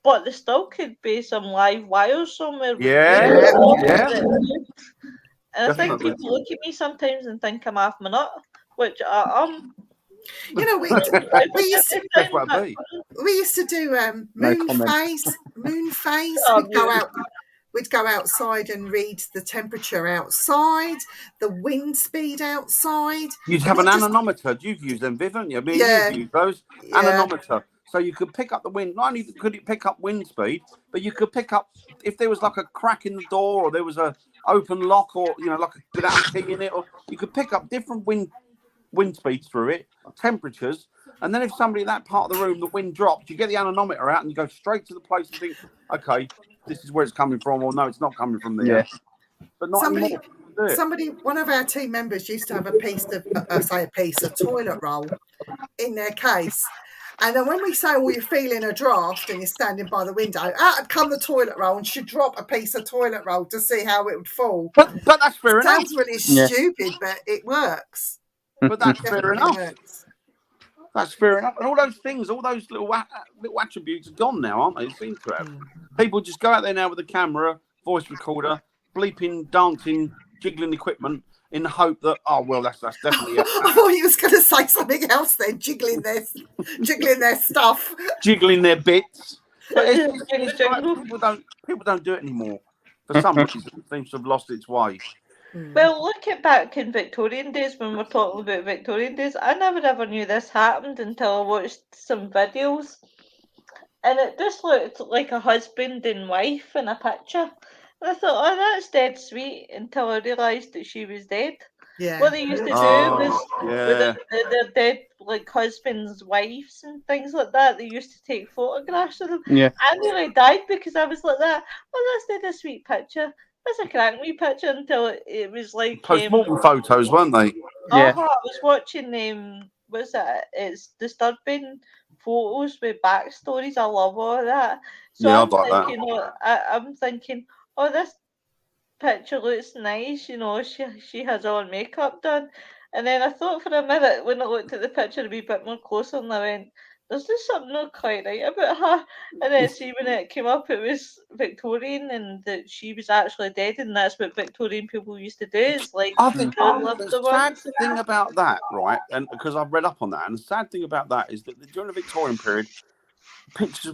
but there still could be some live wires somewhere. Yeah. And I think people look at me sometimes and think I'm off my nut, which I am. You know, we used to do moon phase. We'd go outside and read the temperature outside, the wind speed outside. You'd have an anemometer. You've used them, Viv, haven't you? You've used those. Anemometer. So you could pick up the wind. Not only could it pick up wind speed, but you could pick up if there was like a crack in the door, or there was a open lock, or like without a key in it, or you could pick up different wind speeds through it, temperatures, and then if somebody in that part of the room, the wind drops, you get the anemometer out and you go straight to the place and think, okay, this is where it's coming from, or no, it's not coming from there. Yeah. But not anymore. One of our team members used to have a toilet roll in their case, And then when we say, "Oh, you're feeling a draft," and you're standing by the window, out would come the toilet roll, and she'd drop a piece of toilet roll to see how it would fall. But that's fair enough. Sounds really stupid, but it works. But that's fair enough. Works. That's fair enough. And all those things, all those little attributes are gone now, aren't they? It seems to have. People just go out there now with a camera, voice recorder, bleeping, dancing, jiggling equipment in the hope that, oh, well, that's definitely it. I thought you was going to say something else then, jiggling their stuff. Jiggling their bits. But it's like people don't do it anymore. For some reason, it seems to have lost its way. Well, looking back in Victorian days, when we're talking about Victorian days, I never ever knew this happened until I watched some videos. And it just looked like a husband and wife in a picture. And I thought, oh, that's dead sweet, until I realised that she was dead. Yeah. What they used to do was with their dead, like, husbands' wives and things like that, they used to take photographs of them. Yeah. I nearly died because I was like that. Oh, that's dead a sweet picture. That's a crank wee picture until it was like... Post-mortem photos, weren't they? Yeah. I was watching, what's that? It's disturbing photos with backstories. I love all of that. So Yeah, I'm I like thinking, I'm thinking, oh, this picture looks nice, you know, she has all her makeup done. And then I thought for a minute, when I looked at the picture a wee bit more closer, and I went, there's just something not quite right about her. And then see, when it came up, it was Victorian, and that she was actually dead, and that's what Victorian people used to do. Is like, I think the sad thing about that, right, and because I've read up on that, and the sad thing about that is that during the Victorian period,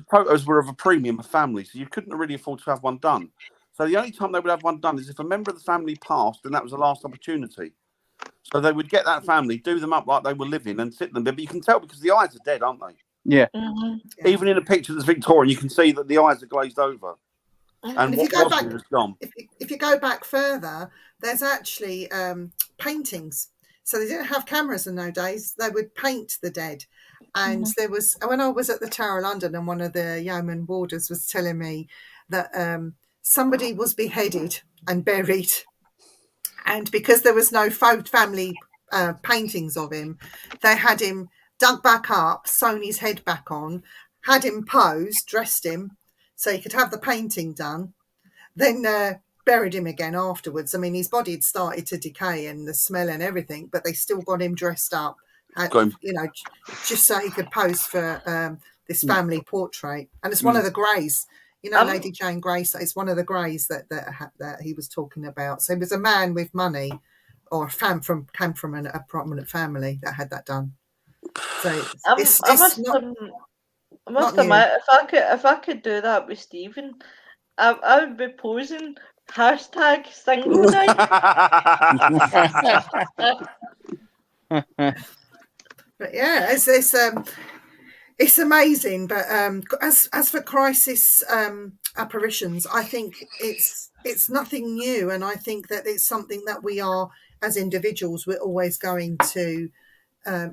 photos were of a premium of family, so you couldn't really afford to have one done. So the only time they would have one done is if a member of the family passed, and that was the last opportunity. So they would get that family, do them up like they were living, and sit them there. But you can tell because the eyes are dead, aren't they? Yeah. Mm-hmm. Even in a picture that's Victorian, you can see that the eyes are glazed over. And if if you go back further, there's actually paintings. So they didn't have cameras in those days. They would paint the dead. And there was, when I was at the Tower of London, and one of the yeoman warders was telling me that somebody was beheaded and buried. And because there was no family paintings of him, they had him dug back up, sewn his head back on, had him posed, dressed him, so he could have the painting done, then buried him again afterwards. I mean, his body had started to decay and the smell and everything, but they still got him dressed up, you know, just so he could pose for this family portrait. And it's one of the Greys. You know, Lady Jane Grey, it's one of the Greys that he was talking about. So he was a man with money, or came from a prominent family that had that done. So I must admit, if I could do that with Stephen, I would be posing #single night. But yeah, it's amazing. But as for crisis apparitions, I think it's nothing new, and I think that it's something that we are, as individuals, we're always going to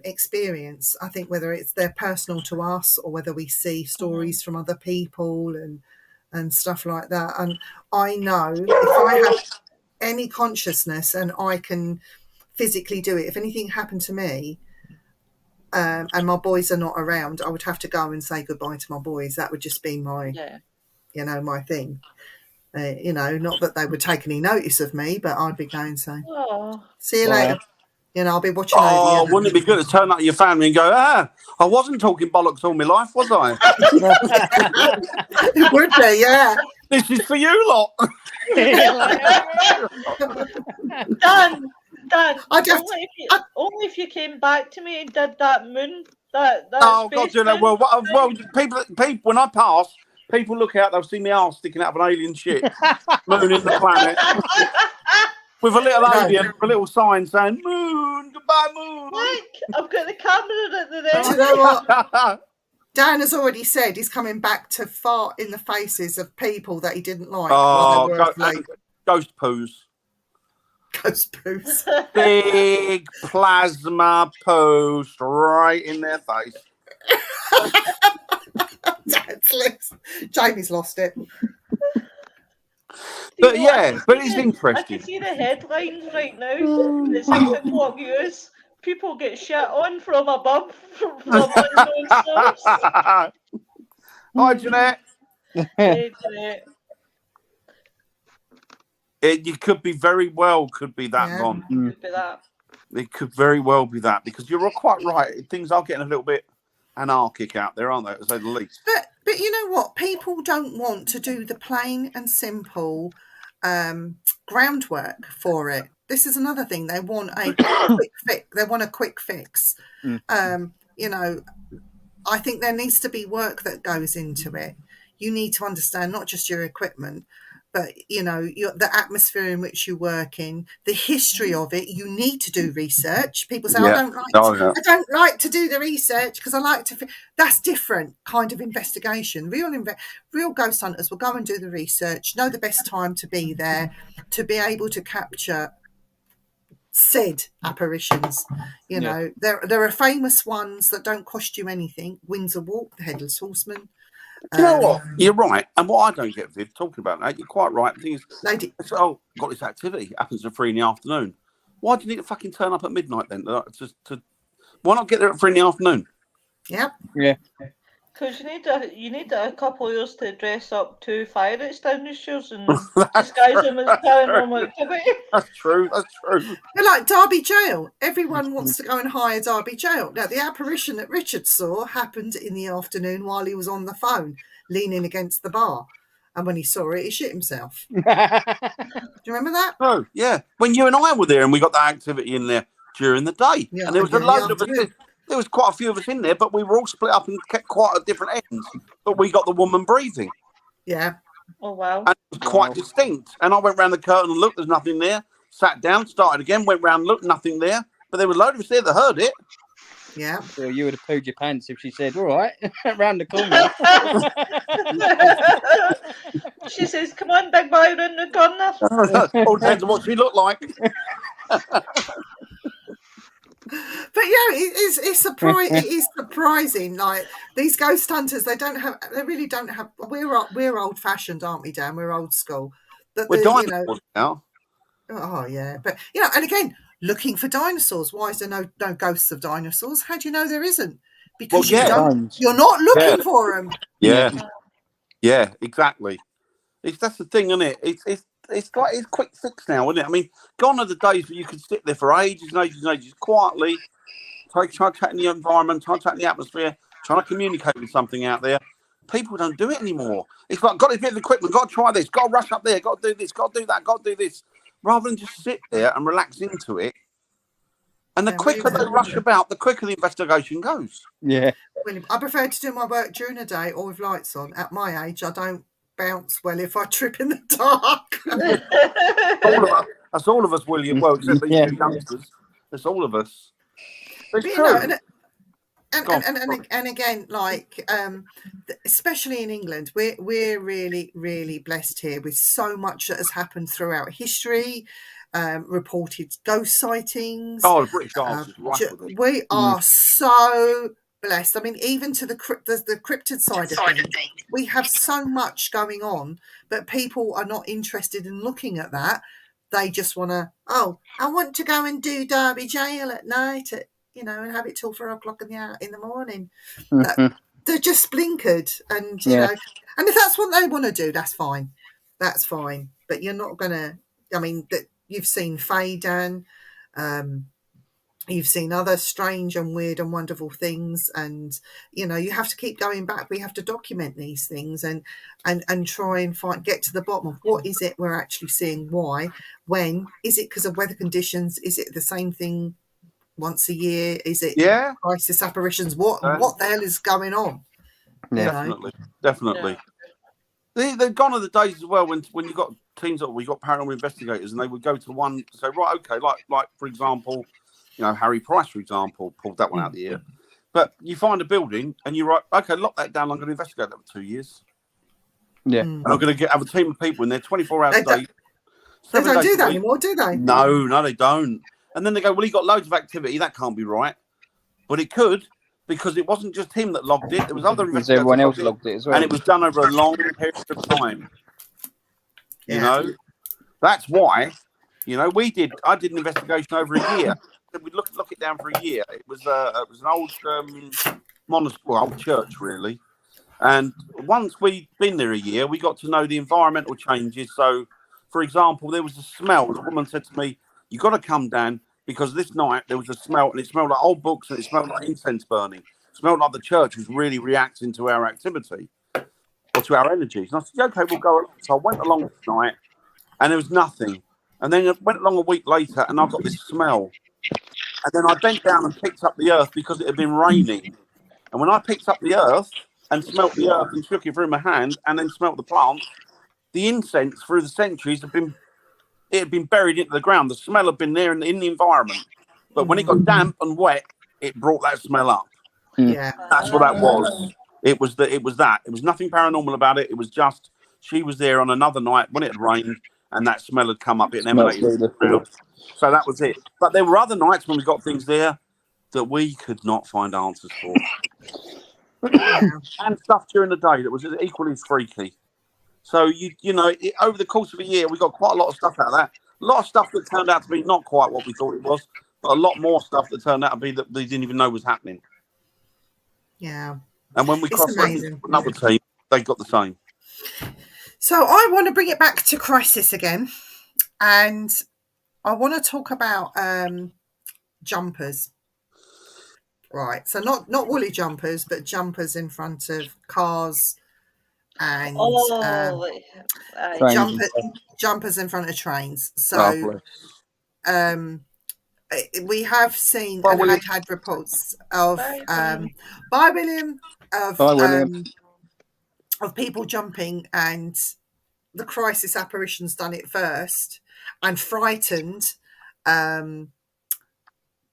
experience. I think whether they're personal to us or whether we see stories from other people and stuff like that. And I know if I have any consciousness and I can physically do it, if anything happened to me and my boys are not around, I would have to go and say goodbye to my boys. That would just be my my thing. Not that they would take any notice of me, but I'd be going saying, see you later. I'll be watching over you. Oh, wouldn't it be good to turn up to your family and go, I wasn't talking bollocks all my life, was I? It would be, yeah. This is for you lot. Dan, only if you came back to me and did that moon, that God, you know, well, people, when I pass, people look out, they'll see my arse sticking out of an alien ship, mooning the planet. With a little alien, with a little sign saying, moon, goodbye, moon. Look, I've got the camera at the end. Do you know what? Dan has already said he's coming back to fart in the faces of people that he didn't like. Ghost poos. Ghost poos. Big plasma poo straight in their face. Jamie's lost it. But it's interesting. I can see the headlines right now. It's 6 o'clock news. people get shit on from above from unknown source. Hi, Jeanette. Hey, Jeanette. You could be very well could be that, Von. Could be that. It could very well be that, because you're quite right. Things are getting a little bit anarchic out there, aren't they, to say the least? But you know what? People don't want to do the plain and simple groundwork for it. This is another thing. They want a quick fix. They want a quick fix. You know, I think there needs to be work that goes into it. You need to understand not just your equipment, but, you know, the atmosphere in which you work in, the history of it. You need to do research. People say, I don't like to do the research because I like to. That's different kind of investigation. Real ghost hunters will go and do the research, know the best time to be there, to be able to capture said apparitions. You know, there are famous ones that don't cost you anything. Windsor Walk, the Headless Horseman. Do you know what? You're right. And what I don't get, Viv, talking about that, you're quite right. The thing is, got this activity. It happens at 3 PM. Why do you need to fucking turn up at midnight then? Why not get there at 3 PM? Yep. Yeah. Because you need a couple of years to dress up to fire extinguishers and disguise them as paranormal activity. That's true. They're like Derby Jail. Everyone wants to go and hire Derby Jail. Now, the apparition that Richard saw happened in the afternoon while he was on the phone, leaning against the bar. And when he saw it, he shit himself. Do you remember that? Oh, yeah. When you and I were there and we got that activity in there during the day. Yeah, and there was a load of us. There was quite a few of us in there, but we were all split up and kept quite at different ends. But we got the woman breathing. Yeah. Oh, wow. And it was quite distinct. And I went round the curtain and looked, there's nothing there. Sat down, started again, went round, looked, nothing there. But there was a load of us there that heard it. Yeah. So you would have pooed your pants if she said, all right, round the corner. She says, come on, big boy, round the corner. All depends on what she looked like. But yeah, it's surprising. It is surprising. Like these ghost hunters, they really don't have. We're old fashioned, aren't we, Dan? We're old school. But we're dinosaurs now. Oh yeah, but you know, and again, looking for dinosaurs. Why is there no ghosts of dinosaurs? How do you know there isn't? Because you're not looking for them. Yeah, exactly. That's the thing, isn't it? It's quick fix now, isn't it? I mean, gone are the days where you could sit there for ages and ages and ages quietly, try to take in the environment, try to take in the atmosphere, trying to communicate with something out there. People don't do it anymore. It's like, got a bit of equipment, got to try this, got to rush up there, got to do this, got to do that, got to do this, rather than just sit there and relax into it. And the quicker they rush about, the quicker the investigation goes. Yeah. I prefer to do my work during the day or with lights on. At my age, I don't bounce well if I trip in the dark. That's all of us, William. Well, except these two youngsters. That's all of us. It's true. And again, like especially in England, we're really, really blessed here with so much that has happened throughout history. Reported ghost sightings. Oh, the British Isles is right with it. We are so blessed. I mean, even to the cryptid side of things, we have so much going on, but people are not interested in looking at that. They just want to, I want to go and do Derby Jail at night, and have it till 4 o'clock in the morning. They're just blinkered, and you know, and if that's what they want to do, that's fine. That's fine. But you're not gonna. I mean, you've seen Faye, Dan. You've seen other strange and weird and wonderful things, and you have to keep going back. We have to document these things and try and get to the bottom of what is it we're actually seeing. Why? When? Is it because of weather conditions? Is it the same thing once a year? Is it crisis apparitions? What the hell is going on? Definitely. They're gone are the days as well when you got teams we got paranormal investigators and they would go to one and say, right, okay, like for example, Harry Price, for example, pulled that one out of the ear. But you find a building and you're right, okay, lock that down. I'm going to investigate that for 2 years. Yeah. And I'm going to have a team of people in there 24 hours a day. They don't do that anymore, do they? No, they don't. And then they go, well, he got loads of activity. That can't be right. But it could, because it wasn't just him that logged it. There was other investigators. Everyone else logged it as well. And it was done over a long period of time. That's why, I did an investigation over a year. we'd look it down for a year. It was an old monastery, old church, really. And once we'd been there a year, we got to know the environmental changes. So, for example, there was a smell. The woman said to me, "You got to come down because this night there was a smell, and it smelled like old books, and it smelled like incense burning. It smelled like the church was really reacting to our activity or to our energies." And I said, "Okay, we'll go along." So I went along this night, and there was nothing. And then I went along a week later, and I got this smell. And then I bent down and picked up the earth because it had been raining. And when I picked up the earth and smelt the earth and shook it through my hand and then smelt the plants, the incense through the centuries had been buried into the ground. The smell had been there in the environment. But when it got damp and wet, it brought that smell up. Yeah. That's what that was. It was that. It was nothing paranormal about it. It was just she was there on another night when it had rained and that smell had come up. It emanated. So that was it. But there were other nights when we got things there that we could not find answers for. And stuff during the day that was equally as freaky. So, over the course of a year, we got quite a lot of stuff out of that. A lot of stuff that turned out to be not quite what we thought it was, but a lot more stuff that turned out to be that we didn't even know was happening. Yeah. And when we crossed another team, they got the same. So I want to bring it back to Crisis again. And I want to talk about jumpers. Right. So not woolly jumpers, but jumpers in front of cars and jumpers in front of trains. So we have seen and had reports of Bye William of people jumping, and the Crisis Apparitions done it first and frightened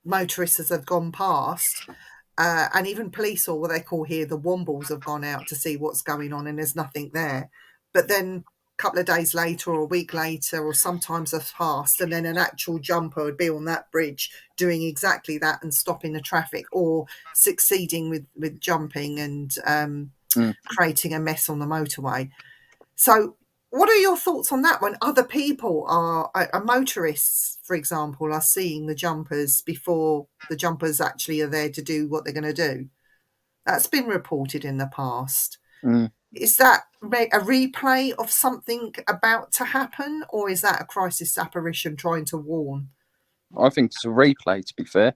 motorists as have gone past, and even police, or what they call here the wombles, have gone out to see what's going on, and there's nothing there. But then a couple of days later or a week later, or sometimes have passed, and then an actual jumper would be on that bridge doing exactly that and stopping the traffic, or succeeding with jumping and creating a mess on the motorway. So what are your thoughts on that when other people are motorists, for example, are seeing the jumpers before the jumpers actually are there to do what they're going to do? That's been reported in the past. Is that a replay of something about to happen, or is that a Crisis Apparition trying to warn? I think it's a replay, to be fair.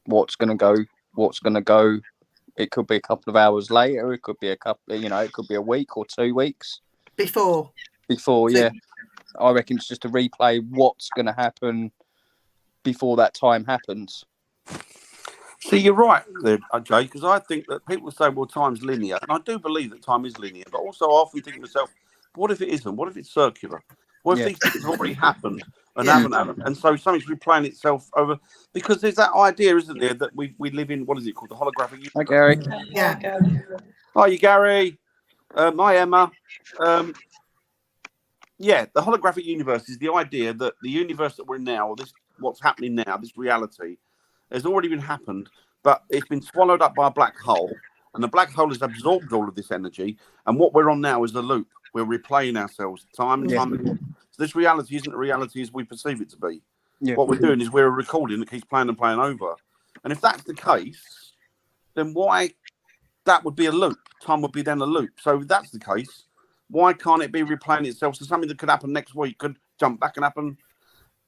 What's going to go. It could be a couple of hours later. It could be it could be a week or 2 weeks. Before, yeah. I reckon it's just a replay what's going to happen before that time happens. See, you're right there, Jay, because I think that people say, well, time's linear. And I do believe that time is linear. But also I often think to myself, what if it isn't? What if it's circular? What if these things have already happened and haven't happened? And so something's replaying itself over. Because there's that idea, isn't there, that we live in, what is it called, the holographic universe? Hi, Gary. Yeah. Hi, you, Gary. Hi, Emma. The holographic universe is the idea that the universe that we're in now, or this, what's happening now, this reality, has already been happened, but it's been swallowed up by a black hole, and the black hole has absorbed all of this energy, and what we're on now is a loop. We're replaying ourselves time and time again. So this reality isn't a reality as we perceive it to be. Yeah. What we're doing is we're a recording that keeps playing and playing over. And if that's the case, then why that would be a loop? Time would be then a loop. So if that's the case, why can't it be replaying itself? So something that could happen next week could jump back and happen.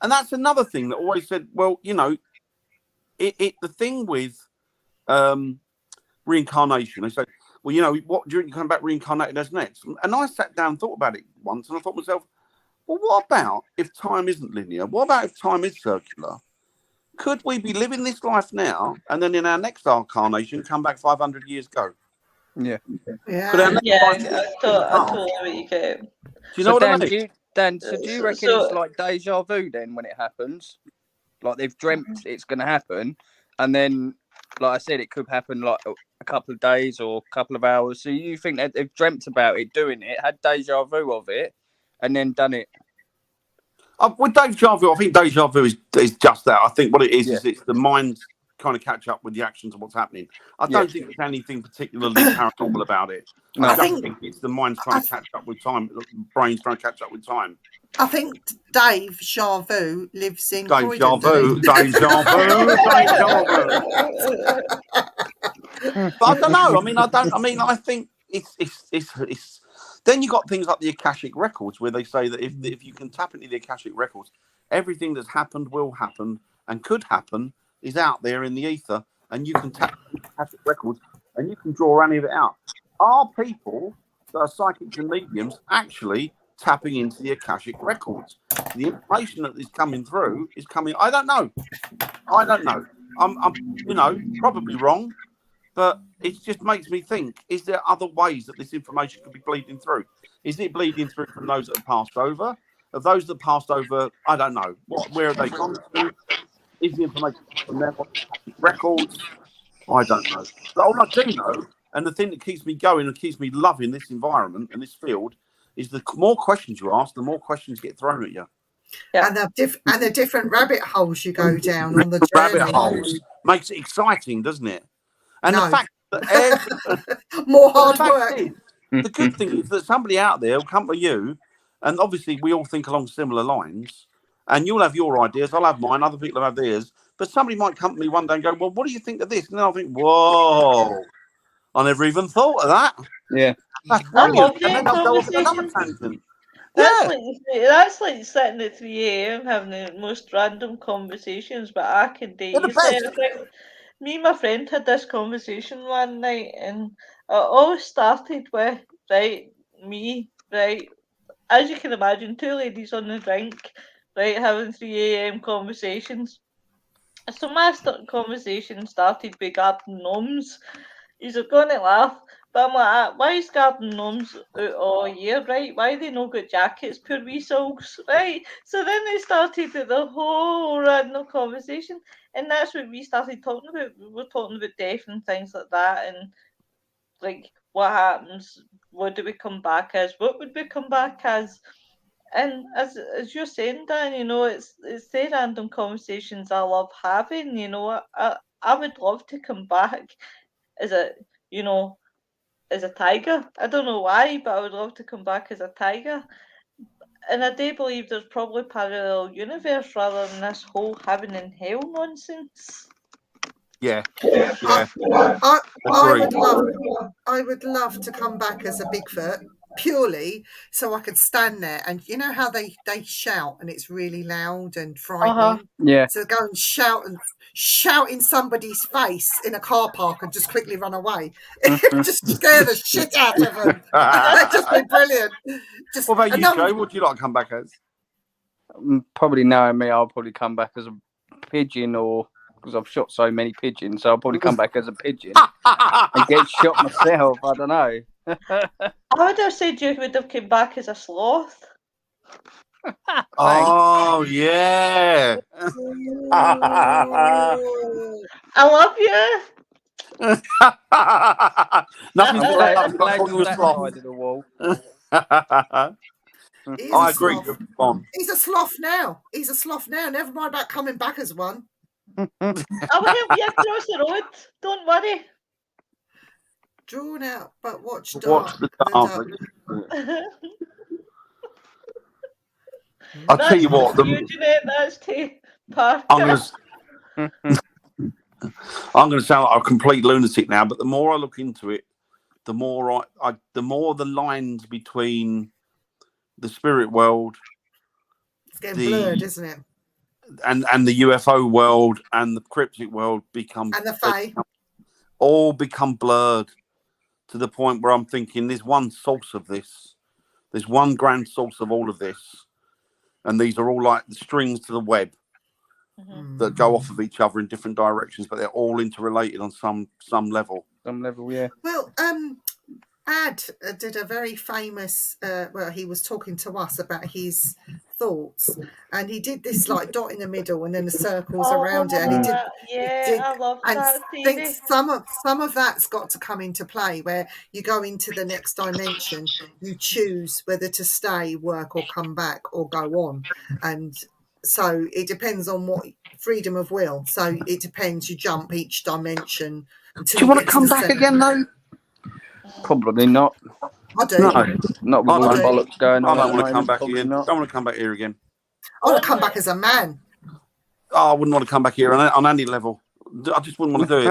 And that's another thing that always said, well, the thing with reincarnation, they say, well, what do you come back reincarnated as next? And I sat down and thought about it once, and I thought to myself, well, what about if time isn't linear? What about if time is circular? Could we be living this life now, and then in our next incarnation come back 500 years ago? Yeah. I totally what you get. Do you know what I mean? Do you reckon it's like deja vu then when it happens? Like they've dreamt it's going to happen, and then, like I said, it could happen like a couple of days or a couple of hours. So you think that they've dreamt about it, doing it, had deja vu of it, and then done it? With deja vu, I think deja vu is just that. I think what it is it's the mind kind of catch up with the actions of what's happening. I don't think there's anything particularly paranormal about it. No. I just think it's the mind's trying to catch up with time, the brain's trying to catch up with time. I think Dave Jarvu lives in Dave Croydon. Jarvu. But I don't know. I think it's. Then you got things like the Akashic records, where they say that if you can tap into the Akashic records, everything that's happened, will happen, and could happen is out there in the ether, and you can tap into the Akashic records and you can draw any of it out. Are people that are psychics and mediums actually tapping into the Akashic records? The information that is coming through is coming. I don't know. I'm probably wrong, but it just makes me think: is there other ways that this information could be bleeding through? Is it bleeding through from those that have passed over? Of those that passed over, I don't know. Where have they gone to? Is the information from their records? I don't know. But all I do know, and the thing that keeps me going and keeps me loving this environment and this field, is the more questions you ask, the more questions get thrown at you. Yeah. And the different rabbit holes you go down on the journey. Rabbit holes makes it exciting, doesn't it? And the fact that more hard work. The good thing is that somebody out there will come to you, and obviously we all think along similar lines, and you'll have your ideas, I'll have mine, other people have theirs, but somebody might come to me one day and go, well, what do you think of this? And then I'll think, whoa, I never even thought of that. Yeah. That's brilliant. And then I'll go off on another tangent. That's like sitting at 3 a.m. having the most random conversations back in days. Me and my friend had this conversation one night, and it all started with, me, as you can imagine, two ladies on the drink, having 3 a.m. conversations. So my conversation started with garden gnomes. You're going to laugh, but I'm like, why is garden gnomes out all year, Why they no good jackets, poor wee souls, So then they started the whole random conversation, and that's what we started talking about. We were talking about death and things like that, and what happens, what do we come back as, what would we come back as? And as you're saying, Dan, it's the random conversations I love having. I would love to come back as a tiger. I don't know why, but I would love to come back as a tiger. And I do believe there's probably parallel universe rather than this whole heaven and hell nonsense. Yeah. I would love to come back as a Bigfoot, purely so I could stand there, and you know how they shout and it's really loud and frightening. Yeah. So go and shout in somebody's face in a car park and just quickly run away. Just scare the shit out of them. That'd just be brilliant. What about you, Joe? What do you like to come back as? Probably knowing me, I'll probably come back as a pigeon, or because I've shot so many pigeons, so I'll probably come back as a pigeon and get shot myself. I don't know. I would have said you would have come back as a sloth. Oh, yeah. I love you. Nothing's glad you're that side of the wall. I agree. He's a sloth now. Never mind about coming back as one. I will help you across the road. Don't worry. Drawn out, but watch dark. I'll tell you what. That's T. Parker. I'm going to sound like a complete lunatic now, but the more I look into it, the more the more the lines between the spirit world, it's getting blurred, isn't it? And the UFO world and the cryptic world become, and the Fae all become blurred to the point where I'm thinking there's one source of this. There's one grand source of all of this. And these are all like the strings to the web that go off of each other in different directions, but they're all interrelated on some level. Some level, yeah. Well, Ad did a very famous, he was talking to us about his thoughts, and he did this like dot in the middle and then the circles around it, and he did, I love and that. I think some of that's got to come into play where you go into the next dimension, you choose whether to stay, work, or come back or go on, and So it depends on what freedom of will. So it depends. You jump each dimension until Do you want get to come the back center. again, though? Probably not. I do. No. Not with all the bollocks going I on. don't want to come moment, back probably again. not. Don't want to come back here again. I want to come back as a man. Oh, I wouldn't want to come back here on any level. I just wouldn't want to do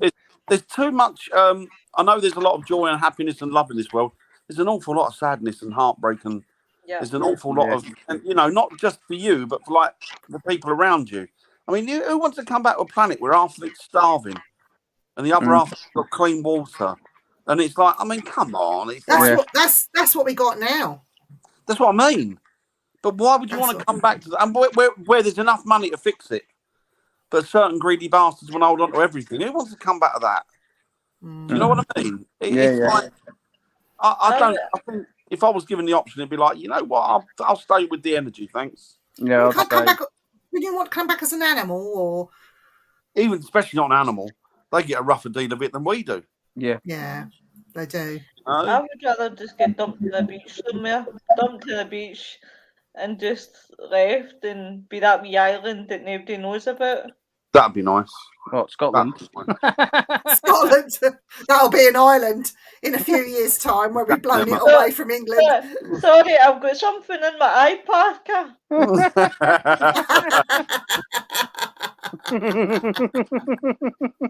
it. There's too much. I know there's a lot of joy and happiness and love in this world. There's an awful lot of sadness and heartbreak, and there's an awful lot of, and, you know, not just for you, but for like the people around you. I mean, who wants to come back to a planet where half of it's starving and the other half has got clean water? And it's like, I mean, come on. It's That's what we got now. That's what I mean. But why would you want to come back to that? And where there's enough money to fix it, but certain greedy bastards want to hold on to everything. Who wants to come back to that? Do you know what I mean? Like, I think if I was given the option, it'd be like, you know what? I'll stay with the energy, thanks. Yeah, would you want to come back as an animal, or even especially not an animal? They get a rougher deal of it than we do. Yeah, they do. I would rather just get dumped to the beach somewhere, dumped to the beach, and just left and be that wee island that nobody knows about. That'd be nice. What, Scotland? Scotland. That'll be an island in a few years' time where we've blown it away from England. Sorry, I've got something in my iPad.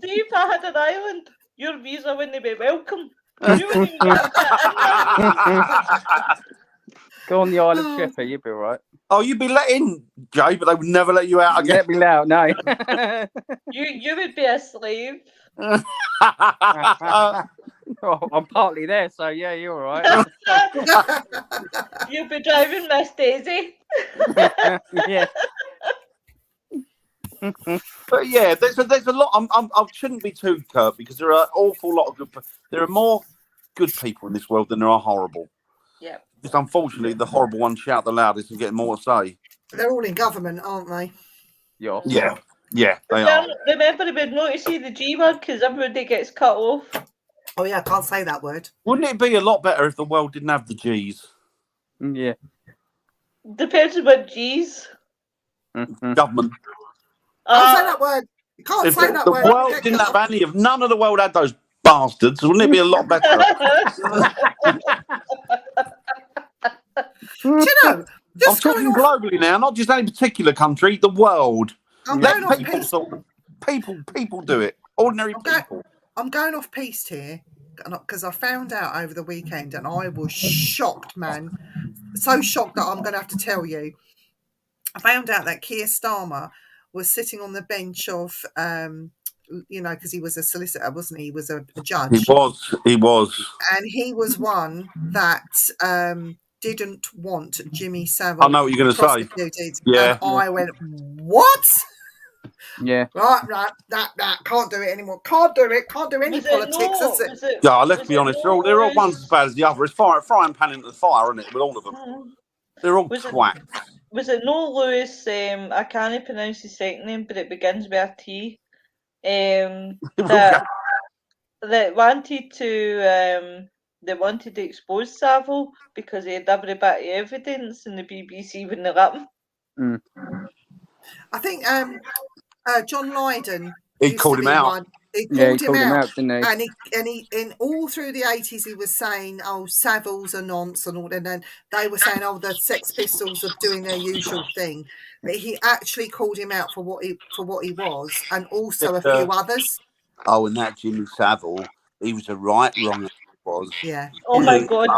See, if I had an island, your visa wouldn't be welcome. You wouldn't even get Go on the Isle of Sheppey, you'd be all right. Oh, you'd be let in, Jay, but they would never let you out again. Let me out, no. You would be a slave. Oh, I'm partly there, so yeah, you're all right. You'll be driving Miss Daisy. Yeah. But yeah, there's a lot. I shouldn't be too curt because there are an awful lot of good. There are more good people in this world than there are horrible. Yeah. Just unfortunately, the horrible ones shout the loudest and get more to say. They're all in government, aren't they? Yeah, they are. Remember about not to say the G word because everybody gets cut off. Oh yeah, I can't say that word. Wouldn't it be a lot better if the world didn't have the G's? Yeah. Depends on what G's. Government. Can't say that word. You can't say that word. The world didn't have any of. None of the world had those bastards. Wouldn't it be a lot better? Do you know? I'm talking globally now, not just any particular country. The world. People do it. Ordinary people. I'm going off piste here because I found out over the weekend, and I was shocked, man. So shocked that I'm going to have to tell you. I found out that Keir Starmer was sitting on the bench of, because he was a solicitor, wasn't he? He was a judge. He was. And he was one that didn't want Jimmy Savile. I know what you're going to say. Yeah. And I went, what? Yeah. Right. That can't do it anymore. Can't do it. Can't do any politics. Let's be honest. They're all one's as bad as the other. It's frying pan into the fire, isn't it? With all of them. They're all twats. Was it no Lewis? I can't pronounce his second name, but it begins with a T. That wanted to expose Savile because he had every bit of evidence, and the BBC wouldn't let him. I think John Lydon. He called him out. He called him out, didn't he? And he in all through the 80s he was saying, "Oh, Savile's a nonce," and all, and then they were saying, "Oh, the Sex Pistols are doing their usual thing," but he actually called him out for what he was, and also a few others. Oh, and that Jimmy Savile, he was a right wrong. Was Oh my God,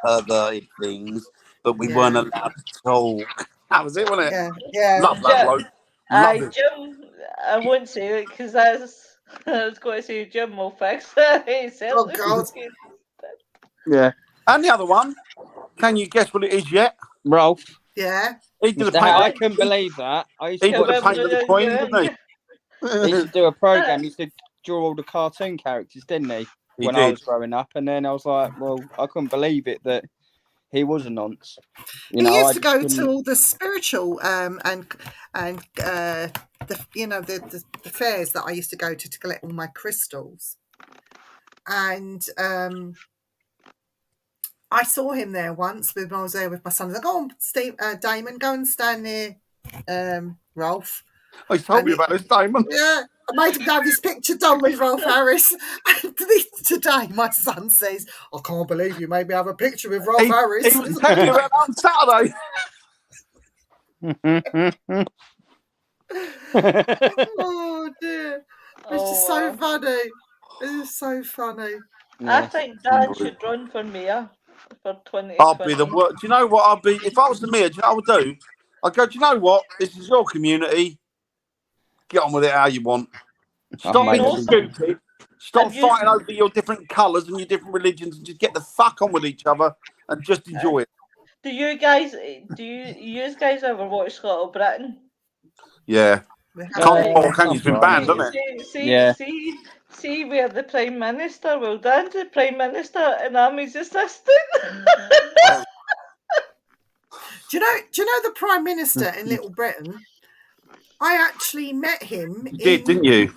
other things, but we weren't allowed to talk. That was it, wasn't it? Yeah. Love that bloke. Jim, I won't say it because I was going to say Jim will fix it. Oh God. Yeah. And the other one, can you guess what it is yet? Ralph. Yeah. I couldn't believe that. He did the paint of the Queen, didn't he? He used to do a program. He used to draw all the cartoon characters, didn't he? I was growing up, and then I was like, well, I couldn't believe it that he was a nonce. He used to go to all the spiritual and the fairs that I used to go to collect all my crystals, and I saw him there once when I was there with my son. I was like, "Go on, Damon, go and stand near Ralph. I told me about this, Damon. Yeah, I made him have his picture done with Ralph Harris. And today, my son says, "I can't believe you made me have a picture with Ralph Harris." He was telling me about that on Saturday. Oh dear, it's just so funny. It's so funny. I think Dan should run for mayor for 2020. I'll be the worst. Do you know what? I'll be if I was the mayor. Do you know what I would do? I'd go. Do you know what? This is your community. Get on with it how you want. Stop being stupid. Stop fighting over your different colours and your different religions, and just get the fuck on with each other and just enjoy it. Do you guys ever watch Little Britain? Yeah. It's been banned, hasn't it? See where the Prime Minister, well, Dan's the Prime Minister and I'm his assistant. Do you know the Prime Minister in Little Britain? I actually met him. You did, didn't you?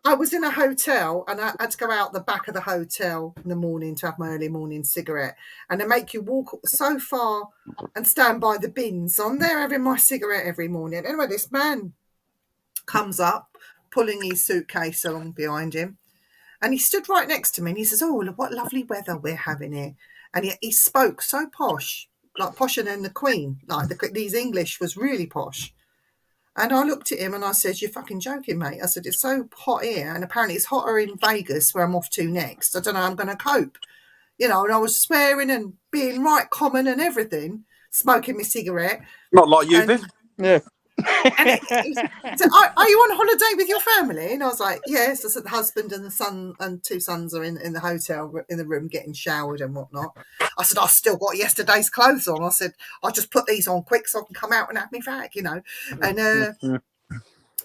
I was in a hotel and I had to go out the back of the hotel in the morning to have my early morning cigarette. And they make you walk so far and stand by the bins. So I'm there having my cigarette every morning. Anyway, this man comes up, pulling his suitcase along behind him. And he stood right next to me and he says, "Oh, what lovely weather we're having here." And he spoke so posh, like posher than the Queen. Like his English was really posh. And I looked at him and I said, "You're fucking joking, mate." I said, "It's so hot here. And apparently it's hotter in Vegas where I'm off to next. I don't know how I'm going to cope." And I was swearing and being right common and everything, smoking my cigarette. Not like you did. Yeah. And he said, "Are you on holiday with your family?" And I was like, "Yes." I said, "The husband and the son and 2 sons are in the hotel, in the room, getting showered and whatnot." I said, "I've still got yesterday's clothes on." I said, "I'll just put these on quick so I can come out and have me fag,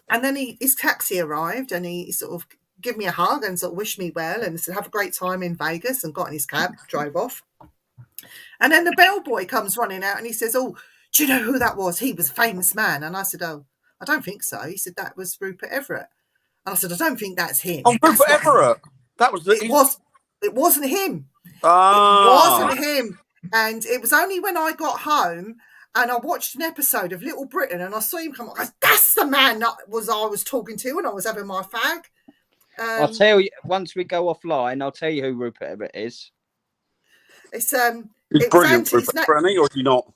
And then his taxi arrived and he sort of gave me a hug and sort of wished me well and said, "Have a great time in Vegas," and got in his cab, drove off. And then the bellboy comes running out and he says, "Oh, do you know who that was? He was a famous man." And I said, "Oh, I don't think so." He said, "That was Rupert Everett." And I said, "I don't think that's him." Oh, Rupert Everett. That was it wasn't him. Ah. It wasn't him. And it was only when I got home and I watched an episode of Little Britain and I saw him come on. That's the man I was talking to when I was having my fag. I'll tell you once we go offline. I'll tell you who Rupert Everett is. It's brilliant, Rupert Everett, or is he not?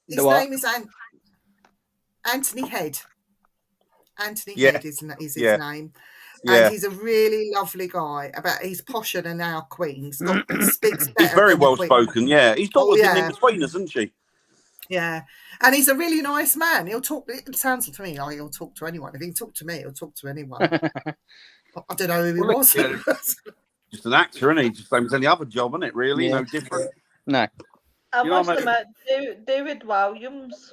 His name is Anthony Head. Anthony Head is his name. And he's a really lovely guy. He's posher than our Queen. Speaks better. He's very well spoken, yeah. His daughter's in between us, isn't she? Yeah. And he's a really nice man. He'll talk, it sounds to me like he'll talk to anyone. If he can talk to me, he'll talk to anyone. I don't know who he was. Just an actor, isn't he? Just same as any other job, isn't it, really? No different. No. I must admit, David Williams,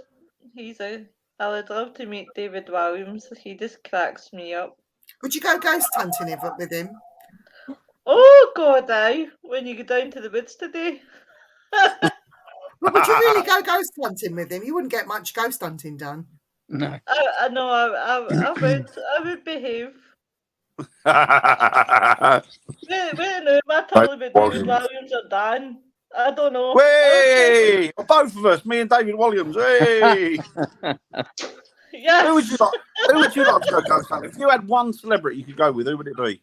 I would love to meet David Williams. He just cracks me up. Would you go ghost hunting with him? Oh, God, aye. When you go down to the woods today. But would you really go ghost hunting with him? You wouldn't get much ghost hunting done. No. I know, I would behave. Wait, no, am I telling about David Williams or Dan? I don't know. Hey, both of us, me and David Williams. Hey. Yes. Who would you like to go ghost hunting? If you had one celebrity you could go with, who would it be?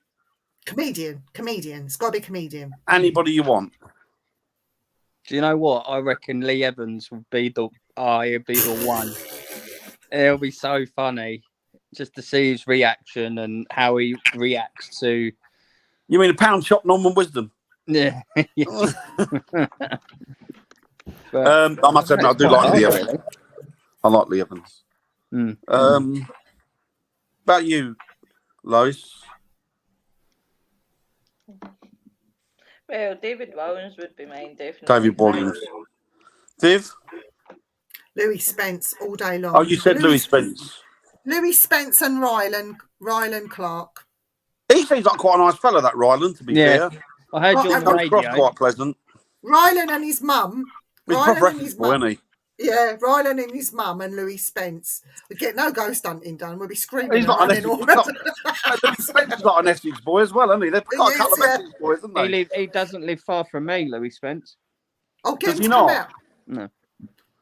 Comedian. It's got to be comedian. Anybody you want. Do you know what? I reckon Lee Evans would be the one. It'll be so funny just to see his reaction and how he reacts to. You mean a pound shop Norman Wisdom? Yeah. But, I must admit, I do like Lee Evans. I like Lee Evans. About you, Lois? Well, David Williams would be mine, definitely. David Williams. Viv? Louis Spence all day long. Oh, you said Louis Spence. Louis Spence and Ryland Clark. He seems like quite a nice fella, that Ryland, to be fair. I heard you on the radio. Quite pleasant. Ryland and his mum. He's a proper wrestler, isn't he? Yeah, Ryland and his mum and Louis Spence. We'd get no ghost hunting done. We'd be screaming. He's not an Essex Spence is not an Essex boy as well, isn't he? They've got a couple of Essex boys, haven't they? He doesn't live far from me, Louis Spence. Oh, get him to come out. No.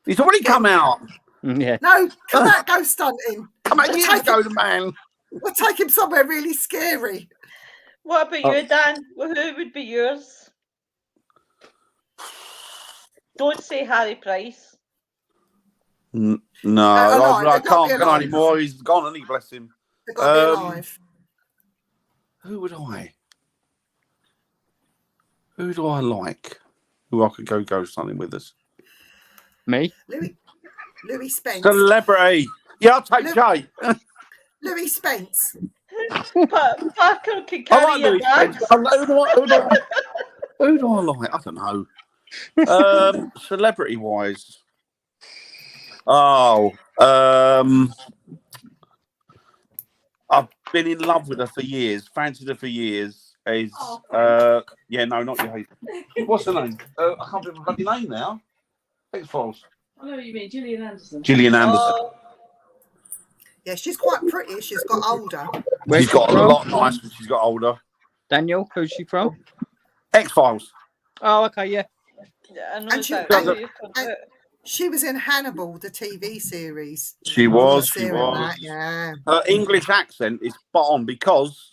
He's already come out. Yeah. No, come out ghost hunting. Come on, years ago, the man. We'll take him somewhere really scary. What about you, Dan? Well, who would be yours? Don't say Harry Price. No, alive. I They've got to can't be go alive. anymore. He's gone, and he bless him. They've got to be alive. Who would I? Who do I like? Who I could go something with us? Me? Louis Spence. Celebrity. Yeah, I'll take Jay. Louis Spence. Parker can I carry like your Louis bags. Spence. Who do I like? I don't know. Celebrity wise. Oh, I've been in love with her for years, fancied her for years. Not your. What's her name? I can't remember her bloody name now. X-Files. I know what you mean, Gillian Anderson. Gillian Anderson. Yeah, she's quite pretty. She's got older. She's got a lot nicer when she's got older. Daniel, who's she from? X-Files. Oh, okay, yeah. Yeah, I know And she was in Hannibal, the TV series. She was. Yeah. Her English accent is spot on because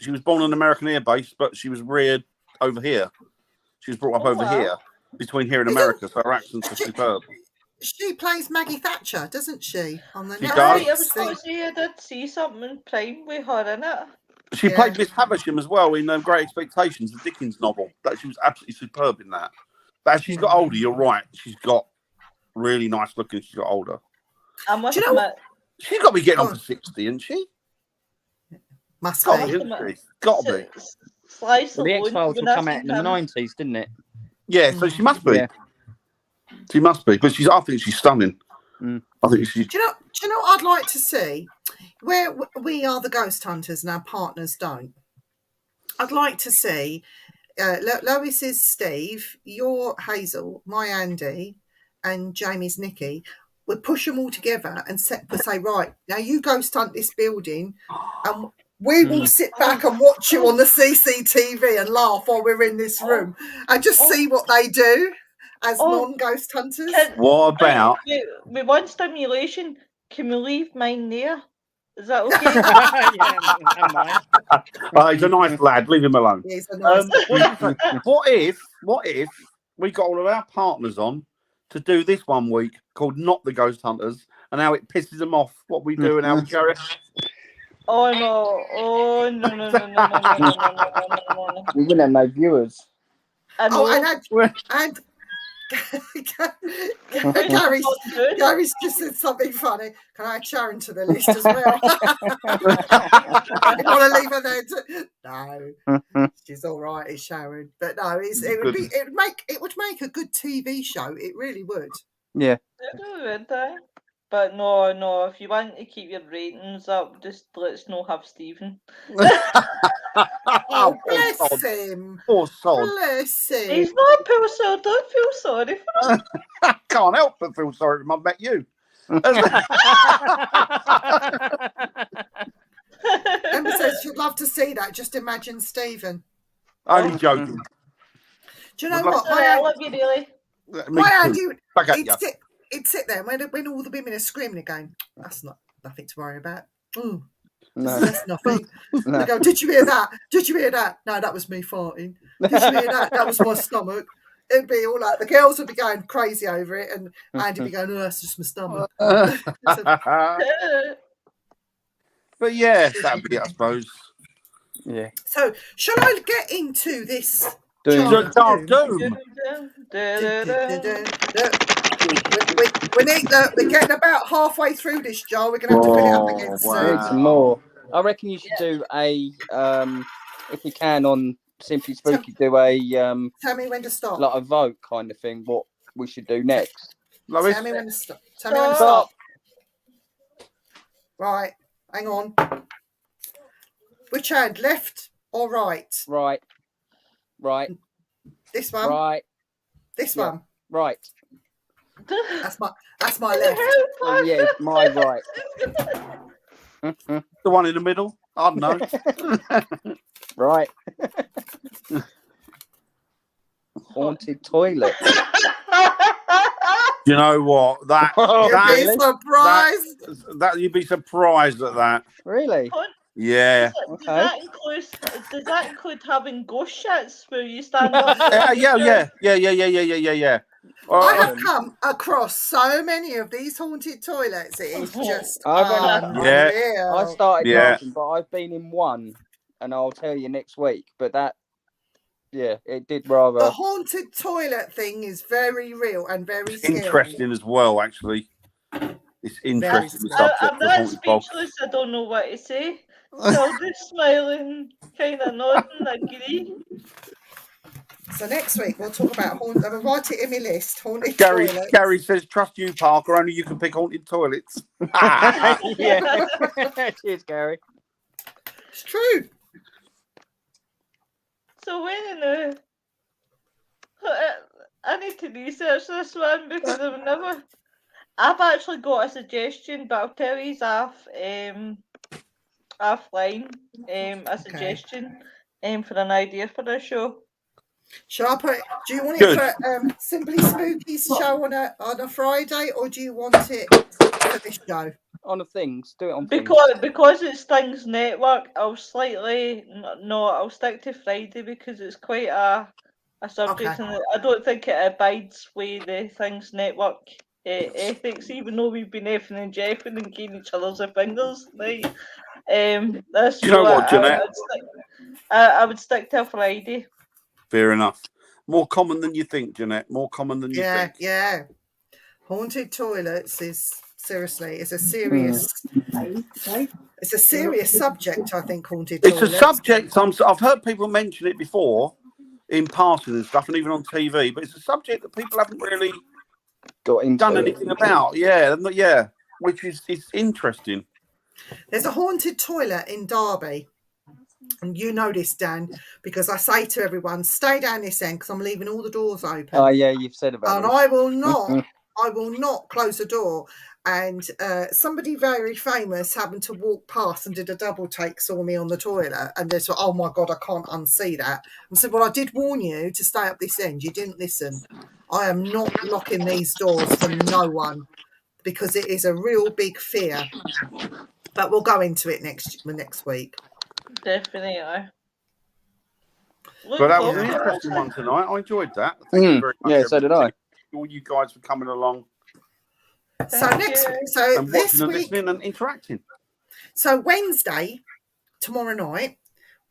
she was born on American Air Base, but she was reared over here. She was brought up over here, between here and America, so her accents are superb. She plays Maggie Thatcher, doesn't she? On the She Netflix does. I was going to say I did see something in Prime with her in it. She played Miss Havisham as well in Great Expectations, the Dickens novel. That she was absolutely superb in that. But as she's got older, you're right. She's got really nice looking. She's got older. I must Do you know admit, She's got to be getting on for 60, isn't she? Must Got be. to be. Isn't she? Got to be. Slice Well, the alone, X-Files when will I come out seen in the him- 90s, didn't it? Yeah, so she must be. Yeah. She must be. But I think she's stunning. Mm. I think she's. Do you know what I'd like to see? Where we are the ghost hunters and our partners don't. I'd like to see Lois is Steve, you're Hazel, my Andy, and Jamie's Nikki. We'll push them all together and say, right, now you ghost hunt this building, and we will sit back and watch you on the CCTV and laugh while we're in this room and just see what they do as non-ghost hunters. What about? With one stimulation, can we leave mine there? Is that okay? He's a nice lad. Leave him alone. He's a nice What if we got all of our partners on to do this one week called Not the Ghost Hunters, and how it pisses them off what we do and how we carry? Oh no! We wouldn't have no viewers. And Gary's just said something funny. Can I add Sharon to the list as well? I want to leave her there. No, she's all right. It's Sharon, but no, it would make a good TV show. It really would. Yeah. But no. If you want to keep your ratings up, just let's not have Stephen. Oh, bless him. Poor sod. Bless him. He's not a poor soul. Don't feel sorry for him. Can't help but feel sorry for him. I met you. Emma says she'd love to see that. Just imagine Stephen. Only joking. Do you know what? Sorry, I love you, really. He'd sit there when all the women are screaming and going, that's nothing to worry about. No. That's nothing. No. They go, did you hear that? Did you hear that? No, that was me farting. Did you hear that? That was my stomach. It'd be all like the girls would be going crazy over it, and Andy'd be going, "Oh, that's just my stomach." But yeah, that'd be it, I suppose. Yeah. So, shall I get into this? Doom. We're getting about halfway through this, Joel. We're going to have to fill it up again soon. Some more. I reckon you should do a, if we can, on Simply Spooky, do a tell me when to stop. Like a vote kind of thing. What we should do next. Tell me when to stop. Tell me when to stop. Right, hang on. Which hand, left or right? Right. This one. Right. This one. Right. That's my left. Oh, yeah, my right. The one in the middle. I don't know. Right. Haunted toilet. You know what? You'd be surprised. That you'd be surprised at that. Really? Yeah. Does that include having ghost shits where you stand up? Yeah. I have come across so many of these haunted toilets. It is just unreal. I started laughing, but I've been in one, and I'll tell you next week. But that, it did rather. The haunted toilet thing is very real and very scary. Interesting as well, actually. It's interesting. I'm not speechless. I don't know what to say. So I'm just smiling, kind of nodding, agree. So next week we'll talk about haunted. I'm write it in my list. Haunted toilets. Gary says, "Trust you, Parker. Only you can pick haunted toilets." Yeah. Cheers, Gary. It's true. So when I need to research this one because I've actually got a suggestion, but I'll tell you offline. A suggestion for an idea for the show. Shall I put? Do you want it for Simply Spooky's show on a Friday, or do you want it for this show? On the things, do it on because it's Things Network. I'll stick to Friday because it's quite a subject, and I don't think it abides with the Things Network ethics. Even though we've been effing and jeffing and giving each other's fingers, right? That's you know what, Jeanette? I would stick to a Friday. Fair enough. More common than you think, Jeanette. More common than you think. Yeah. Haunted toilets is seriously. It's a serious. It's a serious subject. I think haunted toilets. It's a subject. I've heard people mention it before in passing and stuff, and even on TV. But it's a subject that people haven't really done anything about. Yeah. Which is interesting. There's a haunted toilet in Derby. And you know this, Dan, because I say to everyone, stay down this end because I'm leaving all the doors open. Oh, yeah, you've said about it. And I will not close the door. And somebody very famous happened to walk past and did a double take, saw me on the toilet. And they said, oh, my God, I can't unsee that. I said, well, I did warn you to stay up this end. You didn't listen. I am not locking these doors for no one because it is a real big fear. But we'll go into it next week. Definitely. But that was an interesting one tonight. I enjoyed that. Thank you very much. Yeah, so did I. All you guys for coming along. So this and week, listening and interacting. So Wednesday, tomorrow night,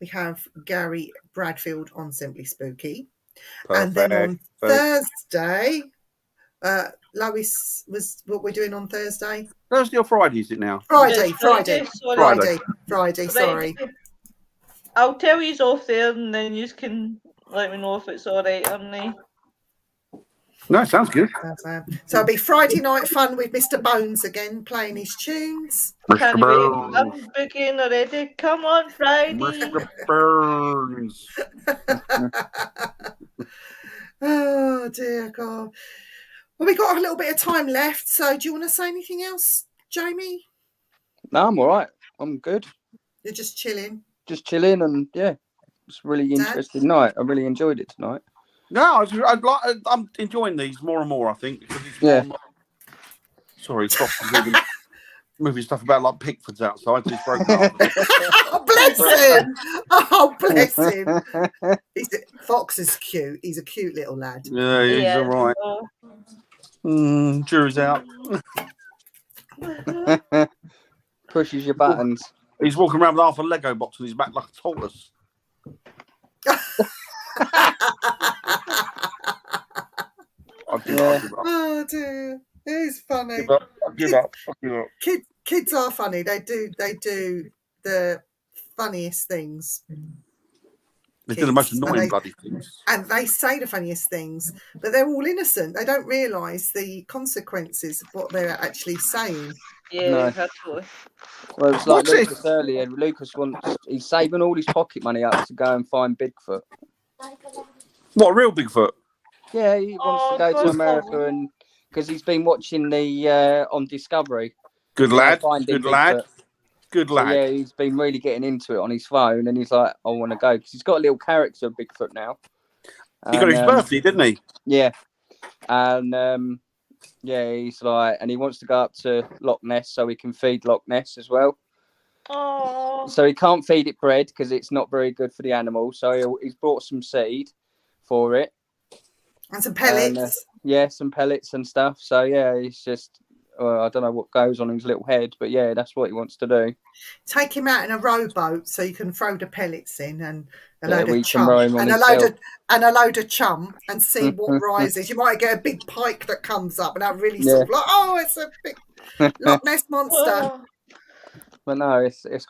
we have Gary Bradfield on Simply Spooky. Perfect. And then on Thursday, Lois was what we're doing on Thursday. Thursday or Friday is it now? Friday. Sorry. Sorry. I'll tell you off there, and then you can let me know if it's all right or not. No, sounds good. So it'll be Friday night fun with Mr. Bones again, playing his tunes. Can't wait. I'm booking already. Come on, Friday. Mr. Burns. Oh dear God. Well, we got a little bit of time left, so do you want to say anything else, Jamie? No, I'm all right. I'm good. You're just chilling. Just chilling, and it's a really interesting night. I really enjoyed it tonight. No, I'm enjoying these more and more. I think because it's more and more... Sorry, stop moving stuff about like Pickford's outside. He's broken up. Oh, bless him! Oh, bless him! Fox is cute. He's a cute little lad. Yeah, he's all right. Jury's out. Pushes your buttons. He's walking around with half a Lego box on his back like a tortoise. Oh dear, it's funny. Give up. Kids are funny. They do the funniest things. They do the most annoying bloody things. And they say the funniest things, but they're all innocent. They don't realise the consequences of what they're actually saying. Yeah, absolutely. Well, it's like Lucas earlier. Lucas he's saving all his pocket money up to go and find Bigfoot. What, real Bigfoot? Yeah, he wants to go to America, and because he's been watching the on Discovery. Good lad. Good lad. So, yeah, he's been really getting into it on his phone, and he's like, I want to go because he's got a little character of Bigfoot now. He got his birthday, didn't he? Yeah, and Yeah, he's like, and he wants to go up to Loch Ness so he can feed Loch Ness as well. Oh. So he can't feed it bread because it's not very good for the animal. So he's brought some seed for it. And some pellets. And, yeah, some pellets and stuff. So, yeah, he's just, I don't know what goes on in his little head, but, yeah, that's what he wants to do. Take him out in a rowboat so you can throw the pellets in and a Yeah, load we of can chum. row him on And a himself. load of chum and see what rises. You might get a big pike that comes up and that really Yeah. sort of like, oh, it's a big Loch Ness monster. Oh. But no, it's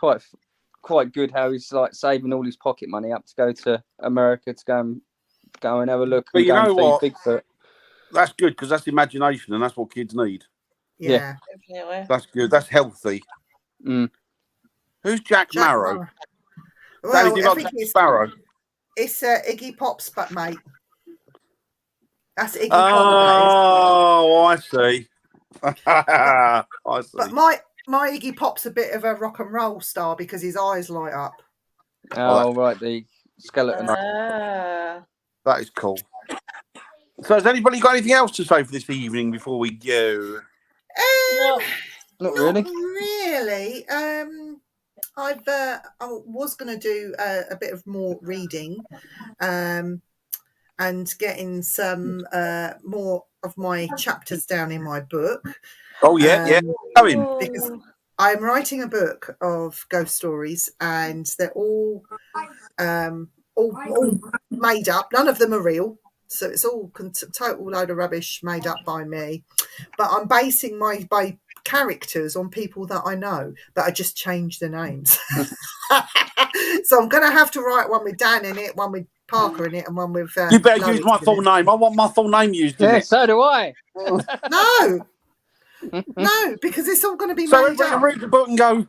quite good how he's like saving all his pocket money up to go to America to go and have a look. But and you go know and what? feed Bigfoot. That's good because that's imagination and that's what kids need. Yeah. Definitely. That's good. That's healthy. Mm. Who's Jack Marrow? Well, Anything I like think Jack Sparrow? it's Iggy Pop's but mate. That's Iggy Pop, that is. Oh, I see. I see. But my Iggy Pop's a bit of a rock and roll star because his eyes light up. Oh, right, the skeleton. Ah. That is cool. So, has anybody got anything else to say for this evening before we go? No. Not really. Really. I was going to do a bit of more reading, and getting some more of my chapters down in my book. Oh yeah. Going. Because I'm writing a book of ghost stories, and they're all made up. None of them are real. So it's all total load of rubbish made up by me. But I'm basing my characters on people that I know, but I just changed the names. So I'm going to have to write one with Dan in it, one with Parker in it, and one with... you better Lois use my full name. I want my full name used in Yeah, it. so do I. No, because it's all going to be So made everybody up. can read the book and go,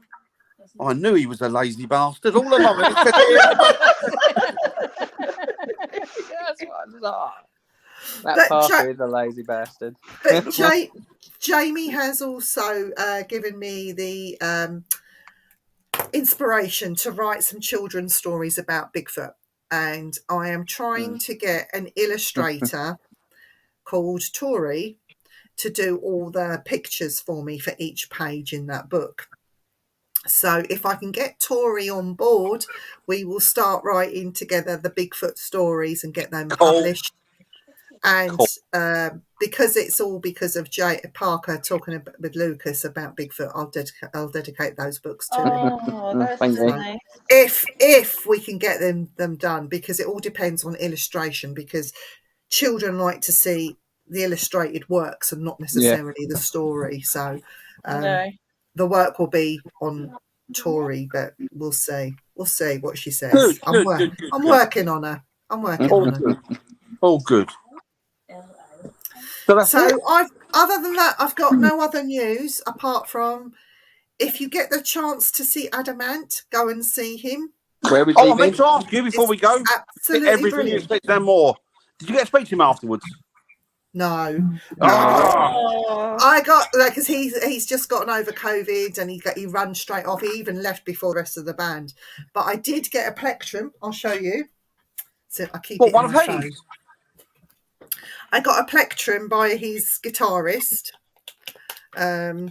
I knew he was a lazy bastard all along. That's what I thought. That Parker is a lazy bastard. But Jamie has also given me the inspiration to write some children's stories about Bigfoot. And I am trying to get an illustrator called Tori to do all the pictures for me for each page in that book. So if I can get Tori on board, we will start writing together the Bigfoot stories and get them published. And because it's all because of Parker talking with Lucas about Bigfoot, I'll dedicate those books to him. Oh, that's nice. If we can get them done, because it all depends on illustration, because children like to see the illustrated works and not necessarily the story. So the work will be on Tori, but we'll see. We'll see what she says. I'm working on her. I'm working on her. All good. So other than that, I've got no other news apart from if you get the chance to see Adamant, go and see him. Where was I meant to ask you before we go. Absolutely Everything brilliant. you expect and more. Did you get to speak to him afterwards? No. Oh. I got because he's just gotten over COVID and he ran straight off. He even left before the rest of the band. But I did get a plectrum. I'll show you. So I keep it one in of my phone. these? I got a plectrum by his guitarist. Oh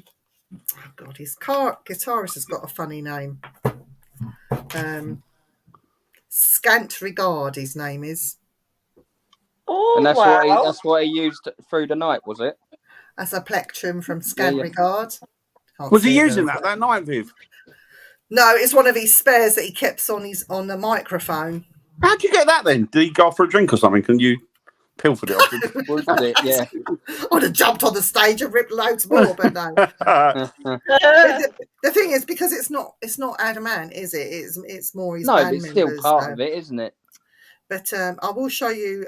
God, his guitarist has got a funny name. Scant Regard, his name is. Oh, and wow. that's what he used through the night, was it? That's a plectrum from Scant Regard. Was he using that night, Viv? No, it's one of his spares that he keeps on the microphone. How'd you get that then? Did he go for a drink or something? Can you pilfered it off? Was it? Yeah. I would have jumped on the stage and ripped loads more, but no. The thing is, because it's not Adamant, is it? It's more his band it's still members, part of it, isn't it? But I will show you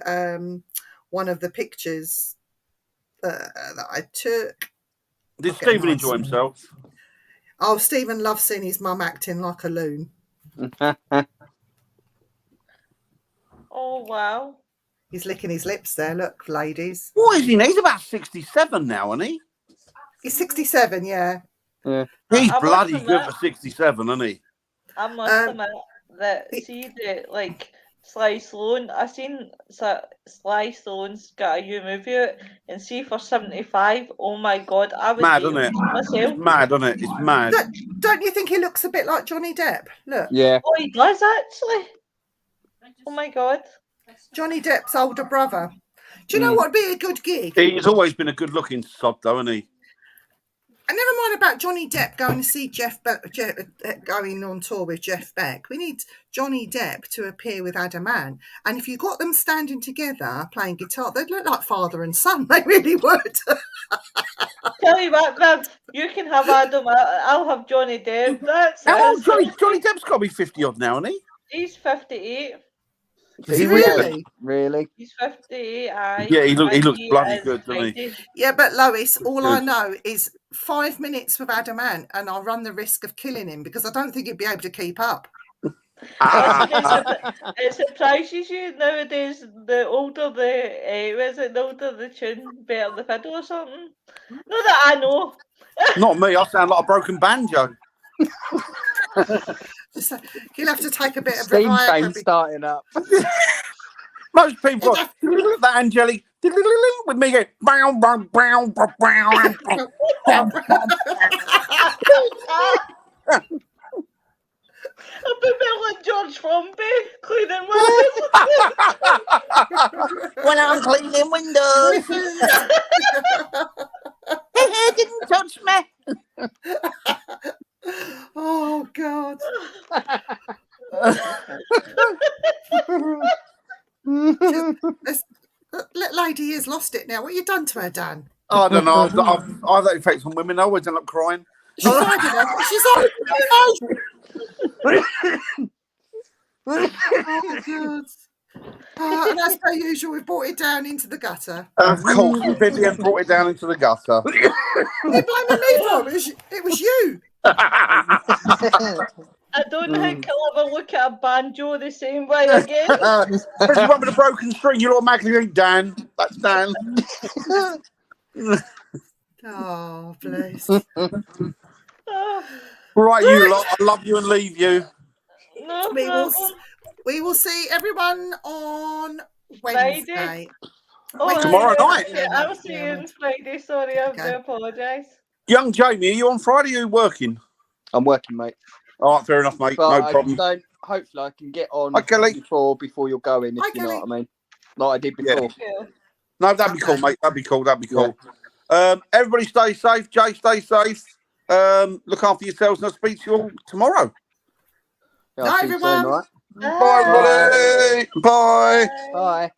one of the pictures that I took. Did Stephen enjoy himself? Oh, Stephen loves seeing his mum acting like a loon. Oh, wow. He's licking his lips there. Look, ladies. What is he? He's about 67 now, isn't he? He's 67, yeah. He's bloody good for 67, isn't he? I must admit that, see, Sly Sloan. I seen Sly Sloan's got a new movie out, and see for 75. Oh my god, I would Mad, get isn't it? myself. It's mad, isn't it? It's mad. Don't you think he looks a bit like Johnny Depp? Look. Yeah. Oh, he does actually. Oh my god. Johnny Depp's older brother. Do you know what would be a good gig? He's always been a good-looking sod, though, hasn't he? And never mind about Johnny Depp going to see going on tour with Jeff Beck. We need Johnny Depp to appear with Adam Ant. And if you got them standing together playing guitar, they'd look like father and son. They really would. Tell you what, Viv, you can have Adam. I'll have Johnny Depp. That's How it. old Johnny Depp's got to be 50 odd now, isn't he? He's 58. Is he really? Really? He's 58. Aye. Yeah, he looks bloody is good, doesn't he? 90. Yeah, but Lois, all I know is 5 minutes with Adam Ant, and I'll run the risk of killing him because I don't think he'd be able to keep up. It surprises you nowadays. The older the older the tune, better the fiddle or something. Not that I know. Not me. I sound like a broken banjo. He'll have to take a bit of Steam Viagra train starting up. Most people got that angelic with me going brown, brown, brown, brown, brown. I've been like George Formby cleaning windows. When I'm cleaning windows. Didn't touch me. Oh God. That lady has lost it now. What have you done to her, Dan? I don't know. I've that effect on women. I always end up crying. She's hiding her. She's hiding. Oh God. And as per usual, we've brought it down into the gutter. Of course, Vivian brought it down into the gutter. You're blaming me for it. It was you. I don't think I'll ever look at a banjo the same way again. Especially one with a broken string, you automatically think, Dan. That's Dan. Oh, bless. Right, you lot. I love you and leave you. No We problem. will see everyone on Wednesday. Friday. Oh, Tomorrow night. I'll see you on Friday. Sorry, I do apologise. Young Jamie, are you on Friday or are you working? I'm working, mate. All right, fair enough, mate. But No problem. Hopefully, I can get on before you're going, if Hi, you know Kelly. what I mean. Like I did before. Cool. No, that'd be cool, mate. That'd be cool. Everybody stay safe. Jay, stay safe. Look after yourselves and I'll speak to you all tomorrow. Yeah, Bye, I'll see you soon, everyone. all right? Bye, everybody. Bye. Bye.